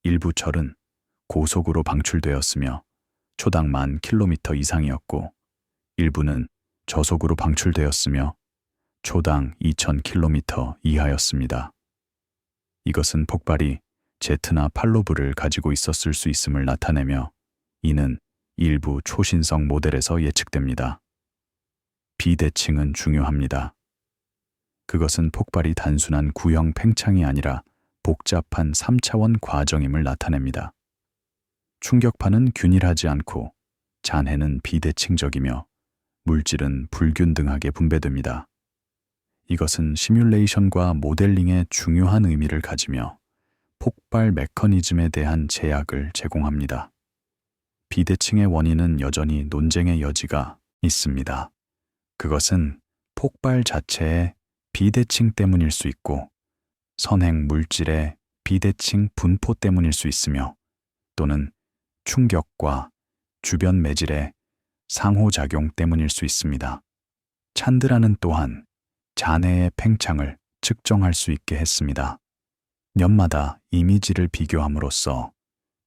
일부 철은 고속으로 방출되었으며 초당 1000km 이상이었고, 일부는 저속으로 방출되었으며 초당 2000km 이하였습니다. 이것은 폭발이 제트나 팔로브를 가지고 있었을 수 있음을 나타내며, 이는 일부 초신성 모델에서 예측됩니다. 비대칭은 중요합니다. 그것은 폭발이 단순한 구형 팽창이 아니라 복잡한 3차원 과정임을 나타냅니다. 충격파는 균일하지 않고 잔해는 비대칭적이며 물질은 불균등하게 분배됩니다. 이것은 시뮬레이션과 모델링에 중요한 의미를 가지며 폭발 메커니즘에 대한 제약을 제공합니다. 비대칭의 원인은 여전히 논쟁의 여지가 있습니다. 그것은 폭발 자체의 비대칭 때문일 수 있고, 선행 물질의 비대칭 분포 때문일 수 있으며, 또는 충격과 주변 매질의 상호작용 때문일 수 있습니다. 찬드라는 또한 잔해의 팽창을 측정할 수 있게 했습니다. 년마다 이미지를 비교함으로써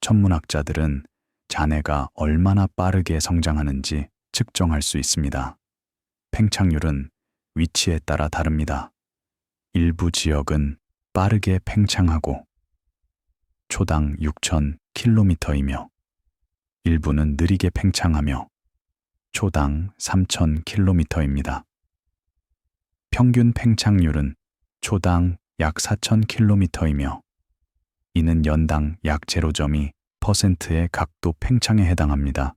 천문학자들은 잔해가 얼마나 빠르게 성장하는지 측정할 수 있습니다. 팽창률은 위치에 따라 다릅니다. 일부 지역은 빠르게 팽창하고 초당 6000km이며 일부는 느리게 팽창하며 초당 3000km입니다. 평균 팽창률은 초당 약 4000km이며 이는 연당 약 0.2%의 각도 팽창에 해당합니다.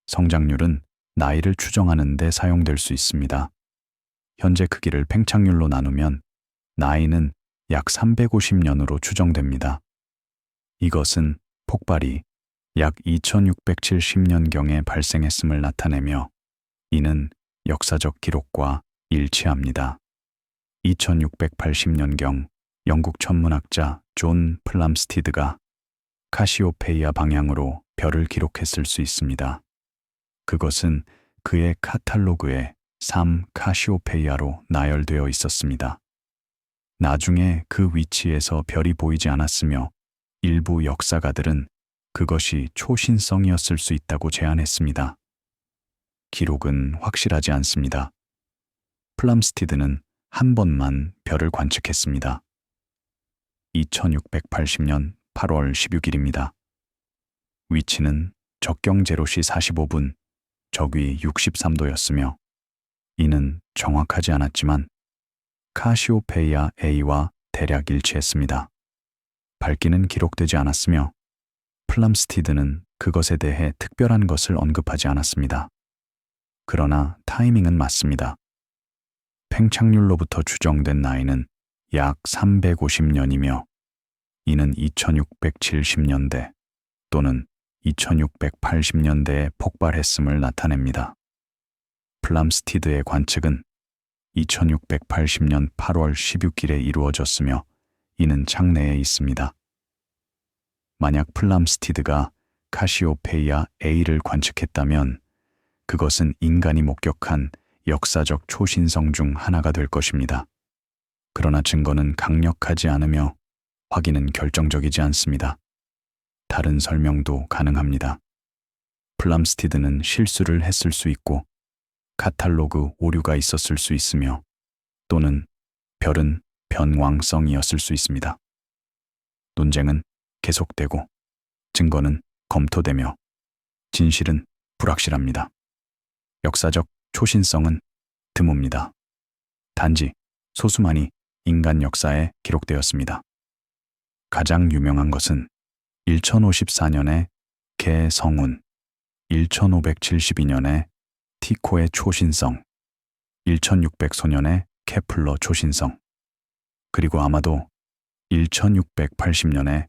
성장률은 나이를 추정하는 데 사용될 수 있습니다. 현재 크기를 팽창률로 나누면 나이는 약 350년으로 추정됩니다. 이것은 폭발이 약 2670년경에 발생했음을 나타내며, 이는 역사적 기록과 일치합니다. 2680년경 영국 천문학자 존 플람스티드가 카시오페이아 방향으로 별을 기록했을 수 있습니다. 그것은 그의 카탈로그에 3 카시오페이아로 나열되어 있었습니다. 나중에 그 위치에서 별이 보이지 않았으며 일부 역사가들은 그것이 초신성이었을 수 있다고 제안했습니다. 기록은 확실하지 않습니다. 플람스티드는 한 번만 별을 관측했습니다. 2680년 8월 16일입니다. 위치는 적경 제로시 45분, 적위 63도였으며 이는 정확하지 않았지만 카시오페이아 A와 대략 일치했습니다. 밝기는 기록되지 않았으며 플람스티드는 그것에 대해 특별한 것을 언급하지 않았습니다. 그러나 타이밍은 맞습니다. 팽창률로부터 추정된 나이는 약 350년이며 이는 2670년대 또는 2680년대에 폭발했음을 나타냅니다. 플람스티드의 관측은 2680년 8월 16일에 이루어졌으며 이는 장내에 있습니다. 만약 플람스티드가 카시오페이아 A를 관측했다면 그것은 인간이 목격한 역사적 초신성 중 하나가 될 것입니다. 그러나 증거는 강력하지 않으며 확인은 결정적이지 않습니다. 다른 설명도 가능합니다. 플람스티드는 실수를 했을 수 있고 카탈로그 오류가 있었을 수 있으며 또는 별은 변왕성이었을 수 있습니다. 논쟁은 계속되고 증거는 검토되며 진실은 불확실합니다. 역사적 초신성은 드뭅니다. 단지 소수만이 인간 역사에 기록되었습니다. 가장 유명한 것은 1054년의 개성운, 1572년의 티코의 초신성, 1600소년의 케플러 초신성, 그리고 아마도 1680년의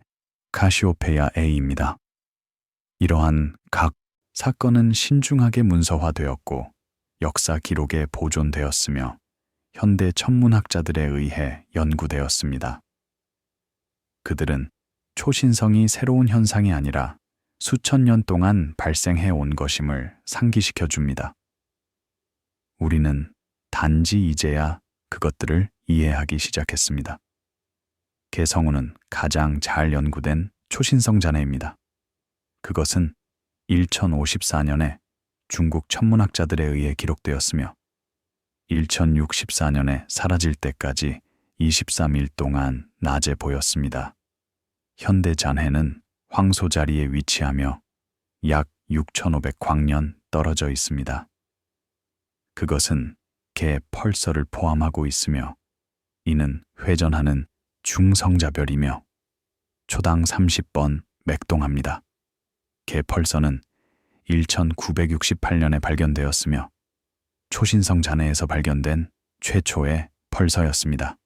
카시오페이아 A입니다. 이러한 각 사건은 신중하게 문서화되었고 역사 기록에 보존되었으며 현대 천문학자들에 의해 연구되었습니다. 그들은 초신성이 새로운 현상이 아니라 수천 년 동안 발생해 온 것임을 상기시켜 줍니다. 우리는 단지 이제야 그것들을 이해하기 시작했습니다. 개성운은 가장 잘 연구된 초신성 잔해입니다. 그것은 1054년에 중국 천문학자들에 의해 기록되었으며 1064년에 사라질 때까지 23일 동안 낮에 보였습니다. 현대 잔해는 황소 자리에 위치하며 약 6500광년 떨어져 있습니다. 그것은 개 펄서를 포함하고 있으며 이는 회전하는 중성자별이며 초당 30번 맥동합니다. 개 펄서는 1968년에 발견되었으며 초신성 잔해에서 발견된 최초의 펄서였습니다.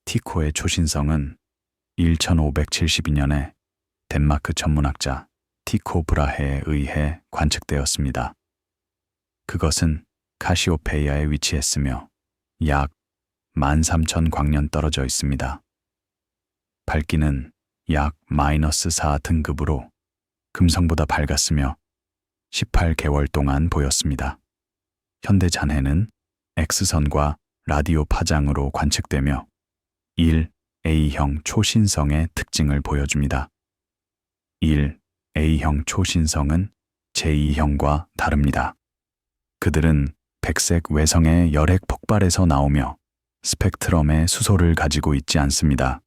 티코의 초신성은 1572년에 덴마크 천문학자 티코 브라헤에 의해 관측되었습니다. 그것은 카시오페이아에 위치했으며 약 13,000광년 떨어져 있습니다. 밝기는 약 -4 등급으로 금성보다 밝았으며 18개월 동안 보였습니다. 현대 잔해는 X선과 라디오 파장으로 관측되며 1A형 초신성의 특징을 보여줍니다. 1A형 초신성은 제2형과 다릅니다. 그들은 백색 외성의 열핵 폭발에서 나오며 스펙트럼의 수소를 가지고 있지 않습니다.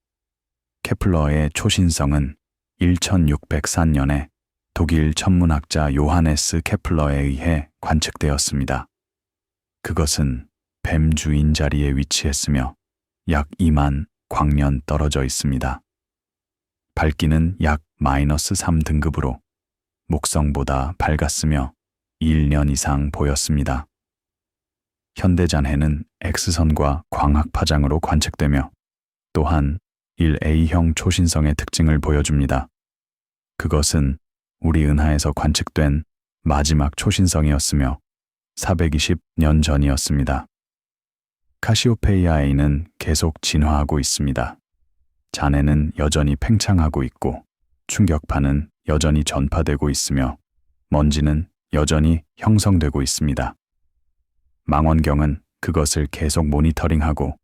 케플러의 초신성은 1604년에 독일 천문학자 요하네스 케플러에 의해 관측되었습니다. 그것은 뱀 주인 자리에 위치했으며 약 2만 광년 떨어져 있습니다. 밝기는 약 -3 등급으로 목성보다 밝았으며 1년 이상 보였습니다. 현대 잔해는 X선과 광학 파장으로 관측되며 또한 1A형 초신성의 특징을 보여줍니다. 그것은 우리 은하에서 관측된 마지막 초신성이었으며 420년 전이었습니다. 카시오페이아 A는 계속 진화하고 있습니다. 잔해는 여전히 팽창하고 있고 충격파는 여전히 전파되고 있으며 먼지는 여전히 형성되고 있습니다. 망원경은 그것을 계속 모니터링하고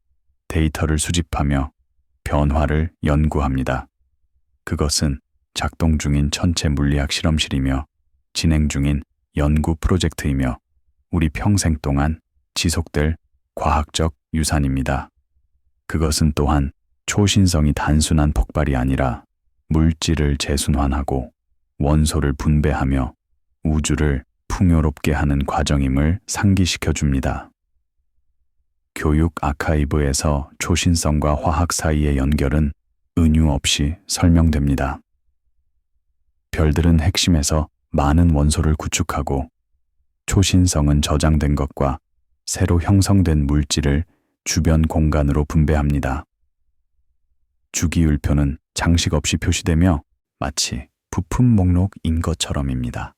데이터를 수집하며 변화를 연구합니다. 그것은 작동 중인 천체 물리학 실험실이며 진행 중인 연구 프로젝트이며 우리 평생 동안 지속될 과학적 유산입니다. 그것은 또한 초신성이 단순한 폭발이 아니라 물질을 재순환하고 원소를 분배하며 우주를 풍요롭게 하는 과정임을 상기시켜 줍니다. 교육 아카이브에서 초신성과 화학 사이의 연결은 은유 없이 설명됩니다. 별들은 핵심에서 많은 원소를 구축하고 초신성은 저장된 것과 새로 형성된 물질을 주변 공간으로 분배합니다. 주기율표는 장식 없이 표시되며 마치 부품 목록인 것처럼입니다.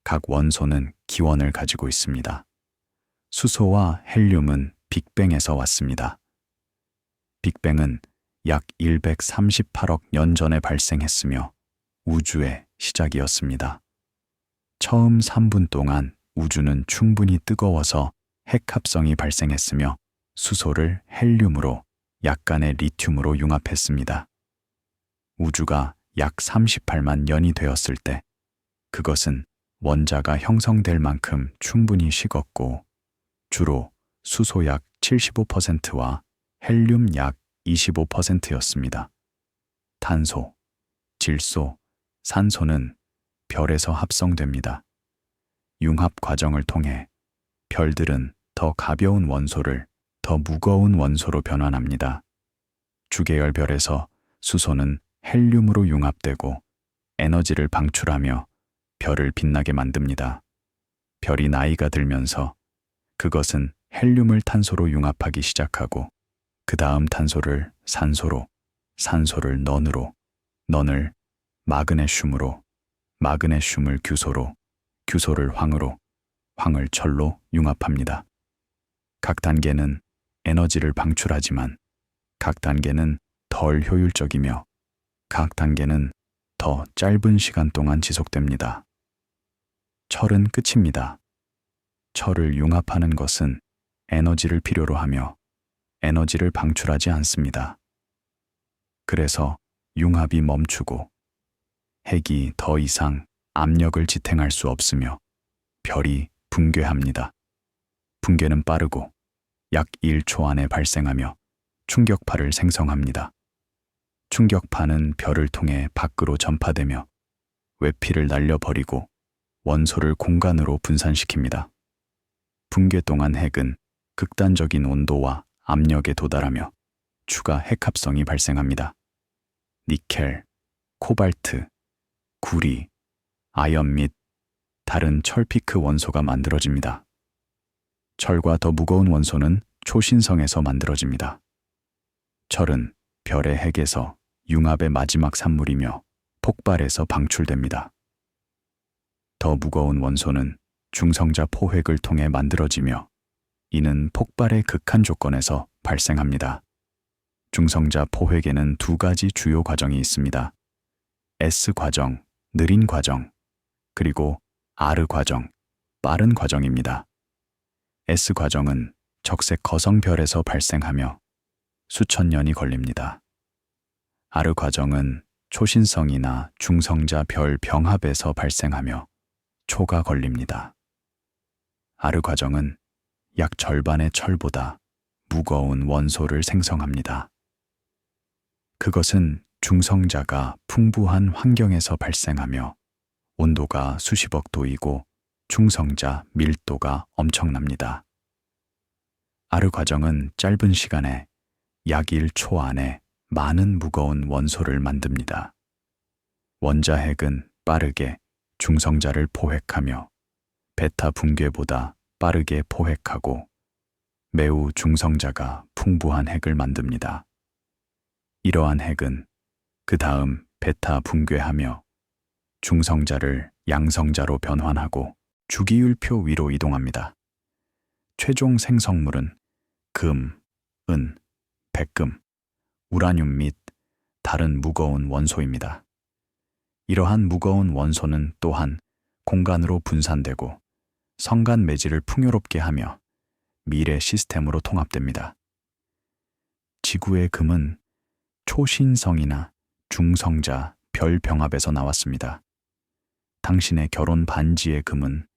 각 원소는 기원을 가지고 있습니다. 수소와 헬륨은 빅뱅에서 왔습니다. 빅뱅은 약 138억 년 전에 발생했으며 우주의 시작이었습니다. 처음 3분 동안 우주는 충분히 뜨거워서 핵합성이 발생했으며 수소를 헬륨으로 약간의 리튬으로 융합했습니다. 우주가 약 38만 년이 되었을 때 그것은 원자가 형성될 만큼 충분히 식었고 주로 수소 약 75%와 헬륨 약 25%였습니다. 탄소, 질소, 산소는 별에서 합성됩니다. 융합 과정을 통해 별들은 더 가벼운 원소를 더 무거운 원소로 변환합니다. 주계열 별에서 수소는 헬륨으로 융합되고 에너지를 방출하며 별을 빛나게 만듭니다. 별이 나이가 들면서 그것은 헬륨을 탄소로 융합하기 시작하고 그 다음 탄소를 산소로, 산소를 넌으로, 넌을 마그네슘으로, 마그네슘을 규소로, 규소를 황으로, 황을 철로 융합합니다. 각 단계는 에너지를 방출하지만 각 단계는 덜 효율적이며 각 단계는 더 짧은 시간 동안 지속됩니다. 철은 끝입니다. 철을 융합하는 것은 에너지를 필요로 하며 에너지를 방출하지 않습니다. 그래서 융합이 멈추고 핵이 더 이상 압력을 지탱할 수 없으며 별이 붕괴합니다. 붕괴는 빠르고 약 1초 안에 발생하며 충격파를 생성합니다. 충격파는 별을 통해 밖으로 전파되며 외피를 날려버리고 원소를 공간으로 분산시킵니다. 붕괴 동안 핵은 극단적인 온도와 압력에 도달하며 추가 핵합성이 발생합니다. 니켈, 코발트, 구리, 아연 및 다른 철피크 원소가 만들어집니다. 철과 더 무거운 원소는 초신성에서 만들어집니다. 철은 별의 핵에서 융합의 마지막 산물이며 폭발해서 방출됩니다. 더 무거운 원소는 중성자 포획을 통해 만들어지며 이는 폭발의 극한 조건에서 발생합니다. 중성자 포획에는 두 가지 주요 과정이 있습니다. S 과정, 느린 과정, 그리고 R 과정, 빠른 과정입니다. S 과정은 적색 거성별에서 발생하며 수천 년이 걸립니다. R 과정은 초신성이나 중성자 별 병합에서 발생하며 초가 걸립니다. R 과정은 약 절반의 철보다 무거운 원소를 생성합니다. 그것은 중성자가 풍부한 환경에서 발생하며 온도가 수십억 도이고 중성자 밀도가 엄청납니다. R 과정은 짧은 시간에 약 1초 안에 많은 무거운 원소를 만듭니다. 원자핵은 빠르게 중성자를 포획하며 베타 붕괴보다 빠르게 포획하고 매우 중성자가 풍부한 핵을 만듭니다. 이러한 핵은 그 다음 베타 붕괴하며 중성자를 양성자로 변환하고 주기율표 위로 이동합니다. 최종 생성물은 금, 은, 백금, 우라늄 및 다른 무거운 원소입니다. 이러한 무거운 원소는 또한 공간으로 분산되고 성간 매질을 풍요롭게 하며 미래 시스템으로 통합됩니다. 지구의 금은 초신성이나 중성자 별 병합에서 나왔습니다. 당신의 결혼 반지의 금은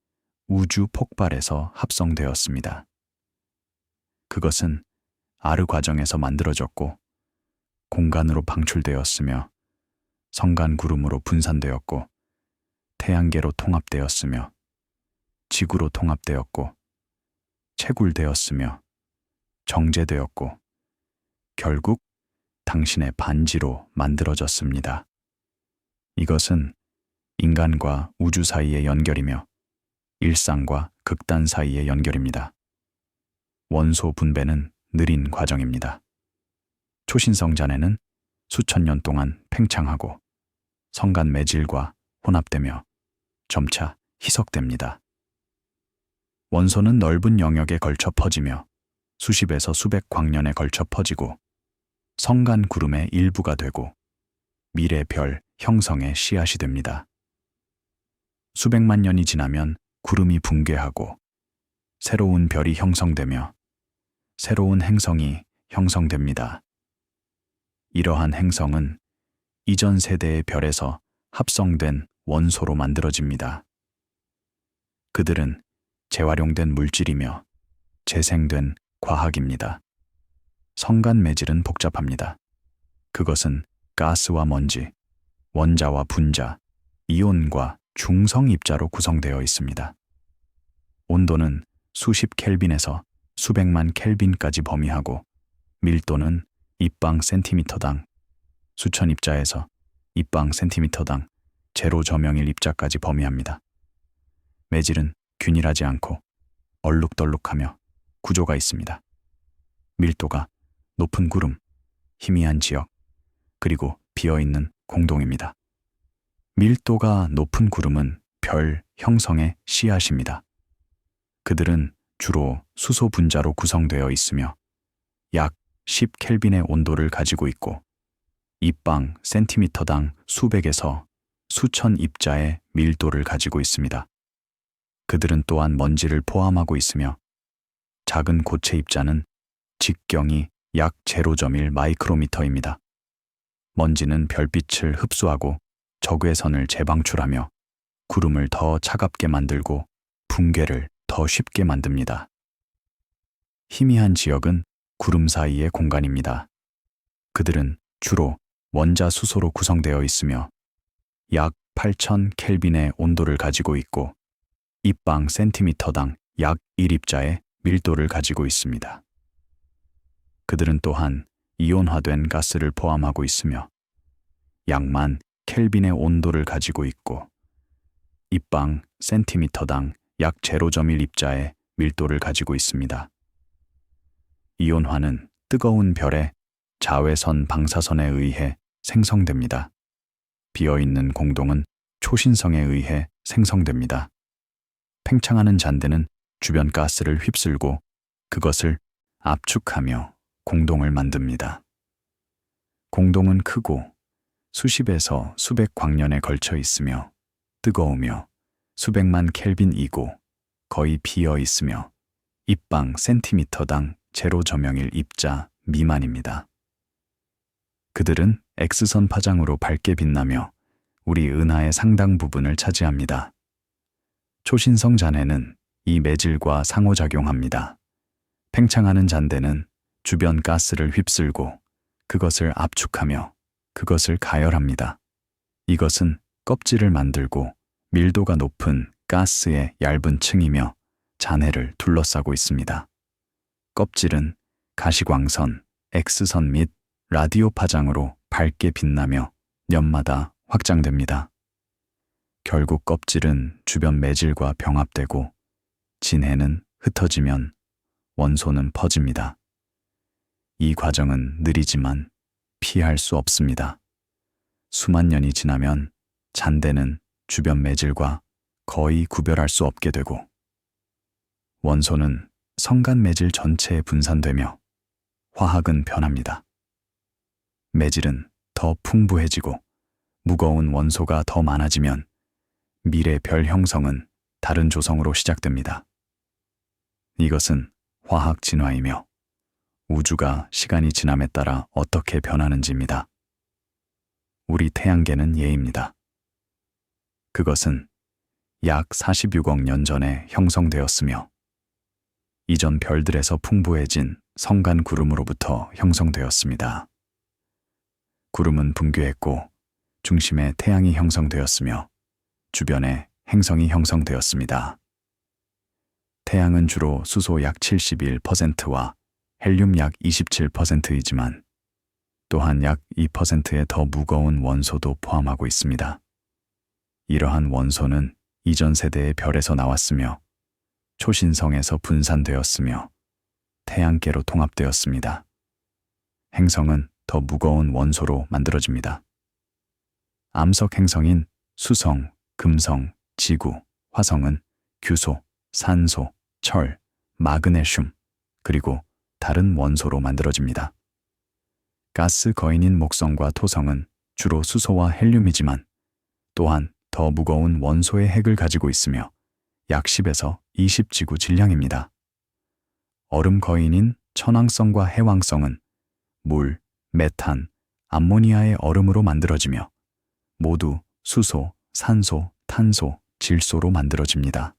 우주 폭발에서 합성되었습니다. 그것은 R 과정에서 만들어졌고 공간으로 방출되었으며 성간 구름으로 분산되었고 태양계로 통합되었으며 지구로 통합되었고 채굴되었으며 정제되었고 결국 당신의 반지로 만들어졌습니다. 이것은 인간과 우주 사이의 연결이며 일상과 극단 사이의 연결입니다. 원소 분배는 느린 과정입니다. 초신성 잔해는 수천 년 동안 팽창하고 성간 매질과 혼합되며 점차 희석됩니다. 원소는 넓은 영역에 걸쳐 퍼지며 수십에서 수백 광년에 걸쳐 퍼지고 성간 구름의 일부가 되고 미래 별 형성의 씨앗이 됩니다. 수백만 년이 지나면 구름이 붕괴하고 새로운 별이 형성되며 새로운 행성이 형성됩니다. 이러한 행성은 이전 세대의 별에서 합성된 원소로 만들어집니다. 그들은 재활용된 물질이며 재생된 과학입니다. 성간 매질은 복잡합니다. 그것은 가스와 먼지, 원자와 분자, 이온과 중성 입자로 구성되어 있습니다. 온도는 수십 켈빈에서 수백만 켈빈까지 범위하고 밀도는 입방 센티미터당 수천 입자에서 입방 센티미터당 제로 점영일 입자까지 범위합니다. 매질은 균일하지 않고 얼룩덜룩하며 구조가 있습니다. 밀도가 높은 구름, 희미한 지역, 그리고 비어있는 공동입니다. 밀도가 높은 구름은 별 형성의 씨앗입니다. 그들은 주로 수소 분자로 구성되어 있으며 약 10켈빈의 온도를 가지고 있고 입방 센티미터당 수백에서 수천 입자의 밀도를 가지고 있습니다. 그들은 또한 먼지를 포함하고 있으며 작은 고체 입자는 직경이 약 0.1 마이크로미터입니다. 먼지는 별빛을 흡수하고 적외선을 재방출하며 구름을 더 차갑게 만들고 붕괴를 더 쉽게 만듭니다. 희미한 지역은 구름 사이의 공간입니다. 그들은 주로 원자 수소로 구성되어 있으며 약 8000 켈빈의 온도를 가지고 있고 입방 센티미터당 약 1입자의 밀도를 가지고 있습니다. 그들은 또한 이온화된 가스를 포함하고 있으며 약만 켈빈의 온도를 가지고 있고 입방 센티미터당 약 0.1입자의 밀도를 가지고 있습니다. 이온화는 뜨거운 별의 자외선 방사선에 의해 생성됩니다. 비어있는 공동은 초신성에 의해 생성됩니다. 팽창하는 잔대는 주변 가스를 휩쓸고 그것을 압축하며 공동을 만듭니다. 공동은 크고 수십에서 수백 광년에 걸쳐 있으며 뜨거우며 수백만 켈빈이고 거의 비어 있으며 입방 센티미터당 0.01 입자 미만입니다. 그들은 X선 파장으로 밝게 빛나며 우리 은하의 상당 부분을 차지합니다. 초신성 잔해는 이 매질과 상호작용합니다. 팽창하는 잔대는 주변 가스를 휩쓸고 그것을 압축하며 그것을 가열합니다. 이것은 껍질을 만들고 밀도가 높은 가스의 얇은 층이며 잔해를 둘러싸고 있습니다. 껍질은 가시광선, X선 및 라디오 파장으로 밝게 빛나며 년마다 확장됩니다. 결국 껍질은 주변 매질과 병합되고 진해는 흩어지면 원소는 퍼집니다. 이 과정은 느리지만 피할 수 없습니다. 수만 년이 지나면 잔대는 주변 매질과 거의 구별할 수 없게 되고 원소는 성간 매질 전체에 분산되며 화학은 변합니다. 매질은 더 풍부해지고 무거운 원소가 더 많아지면 미래 별 형성은 다른 조성으로 시작됩니다. 이것은 화학 진화이며 우주가 시간이 지남에 따라 어떻게 변하는지입니다. 우리 태양계는 예입니다. 그것은 약 46억 년 전에 형성되었으며 이전 별들에서 풍부해진 성간 구름으로부터 형성되었습니다. 구름은 붕괴했고 중심에 태양이 형성되었으며 주변에 행성이 형성되었습니다. 태양은 주로 수소 약 71%와 헬륨 약 27%이지만 또한 약 2%의 더 무거운 원소도 포함하고 있습니다. 이러한 원소는 이전 세대의 별에서 나왔으며 초신성에서 분산되었으며 태양계로 통합되었습니다. 행성은 더 무거운 원소로 만들어집니다. 암석 행성인 수성, 금성, 지구, 화성은 규소, 산소, 철, 마그네슘, 그리고 다른 원소로 만들어집니다. 가스 거인인 목성과 토성은 주로 수소와 헬륨이지만 또한 더 무거운 원소의 핵을 가지고 있으며 약 10에서 20 지구 질량입니다. 얼음 거인인 천왕성과 해왕성은 물, 메탄, 암모니아의 얼음으로 만들어지며 모두 수소, 산소, 탄소, 질소로 만들어집니다.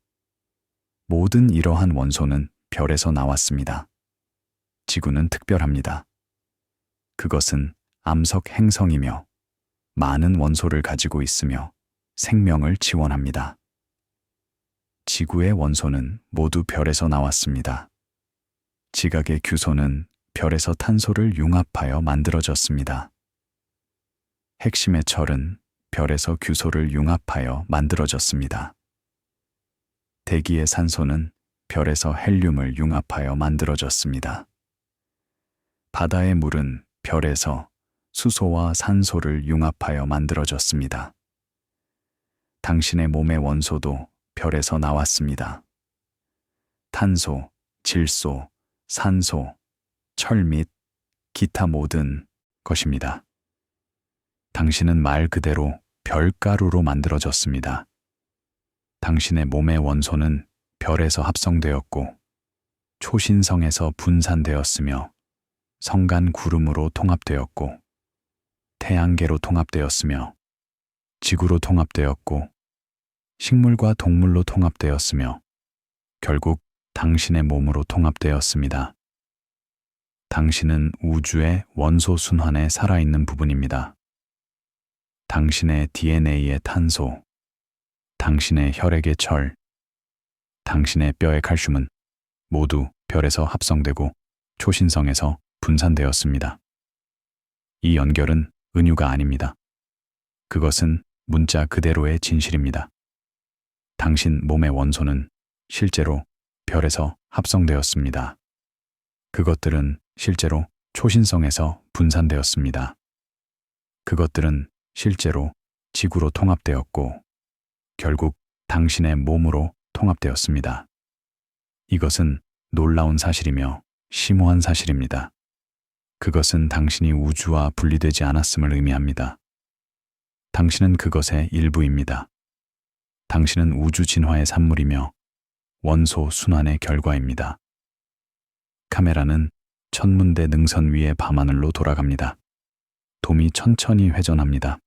모든 이러한 원소는 별에서 나왔습니다. 지구는 특별합니다. 그것은 암석 행성이며 많은 원소를 가지고 있으며 생명을 지원합니다. 지구의 원소는 모두 별에서 나왔습니다. 지각의 규소는 별에서 탄소를 융합하여 만들어졌습니다. 핵심의 철은 별에서 규소를 융합하여 만들어졌습니다. 대기의 산소는 별에서 헬륨을 융합하여 만들어졌습니다. 바다의 물은 별에서 수소와 산소를 융합하여 만들어졌습니다. 당신의 몸의 원소도 별에서 나왔습니다. 탄소, 질소, 산소, 철 및 기타 모든 것입니다. 당신은 말 그대로 별가루로 만들어졌습니다. 당신의 몸의 원소는 별에서 합성되었고 초신성에서 분산되었으며 성간 구름으로 통합되었고 태양계로 통합되었으며 지구로 통합되었고 식물과 동물로 통합되었으며 결국 당신의 몸으로 통합되었습니다. 당신은 우주의 원소 순환에 살아있는 부분입니다. 당신의 DNA의 탄소, 당신의 혈액의 철, 당신의 뼈의 칼슘은 모두 별에서 합성되고 초신성에서 분산되었습니다. 이 연결은 은유가 아닙니다. 그것은 문자 그대로의 진실입니다. 당신 몸의 원소는 실제로 별에서 합성되었습니다. 그것들은 실제로 초신성에서 분산되었습니다. 그것들은 실제로 지구로 통합되었고 결국 당신의 몸으로 통합되었습니다. 이것은 놀라운 사실이며 심오한 사실입니다. 그것은 당신이 우주와 분리되지 않았음을 의미합니다. 당신은 그것의 일부입니다. 당신은 우주 진화의 산물이며 원소 순환의 결과입니다. 카메라는 천문대 능선 위의 밤하늘로 돌아갑니다. 돔이 천천히 회전합니다.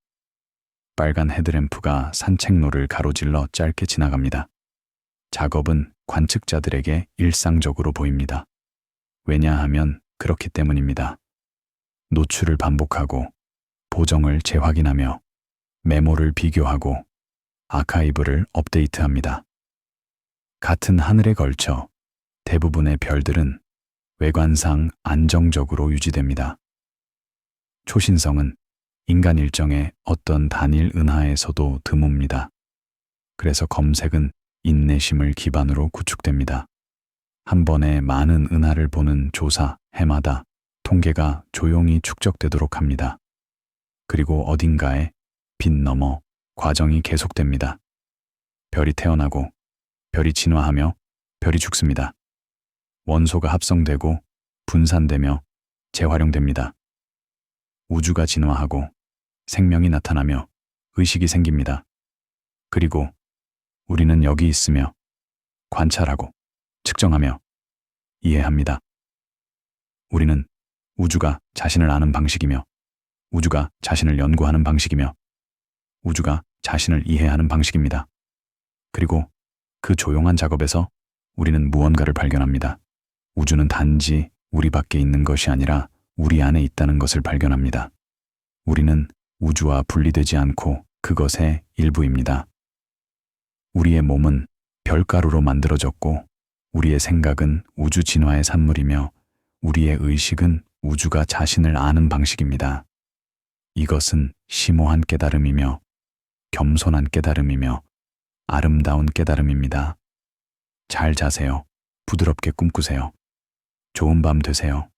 빨간 헤드램프가 산책로를 가로질러 짧게 지나갑니다. 작업은 관측자들에게 일상적으로 보입니다. 왜냐하면 그렇기 때문입니다. 노출을 반복하고 보정을 재확인하며 메모를 비교하고 아카이브를 업데이트합니다. 같은 하늘에 걸쳐 대부분의 별들은 외관상 안정적으로 유지됩니다. 초신성은 인간 일정의 어떤 단일 은하에서도 드뭅니다. 그래서 검색은 인내심을 기반으로 구축됩니다. 한 번에 많은 은하를 보는 조사, 해마다 통계가 조용히 축적되도록 합니다. 그리고 어딘가에 빛 너머 과정이 계속됩니다. 별이 태어나고 별이 진화하며 별이 죽습니다. 원소가 합성되고 분산되며 재활용됩니다. 우주가 진화하고 생명이 나타나며 의식이 생깁니다. 그리고 우리는 여기 있으며 관찰하고 측정하며 이해합니다. 우리는 우주가 자신을 아는 방식이며 우주가 자신을 연구하는 방식이며 우주가 자신을 이해하는 방식입니다. 그리고 그 조용한 작업에서 우리는 무언가를 발견합니다. 우주는 단지 우리 밖에 있는 것이 아니라 우리 안에 있다는 것을 발견합니다. 우리는 우주와 분리되지 않고 그것의 일부입니다. 우리의 몸은 별가루로 만들어졌고 우리의 생각은 우주 진화의 산물이며 우리의 의식은 우주가 자신을 아는 방식입니다. 이것은 심오한 깨달음이며 겸손한 깨달음이며 아름다운 깨달음입니다. 잘 자세요. 부드럽게 꿈꾸세요. 좋은 밤 되세요.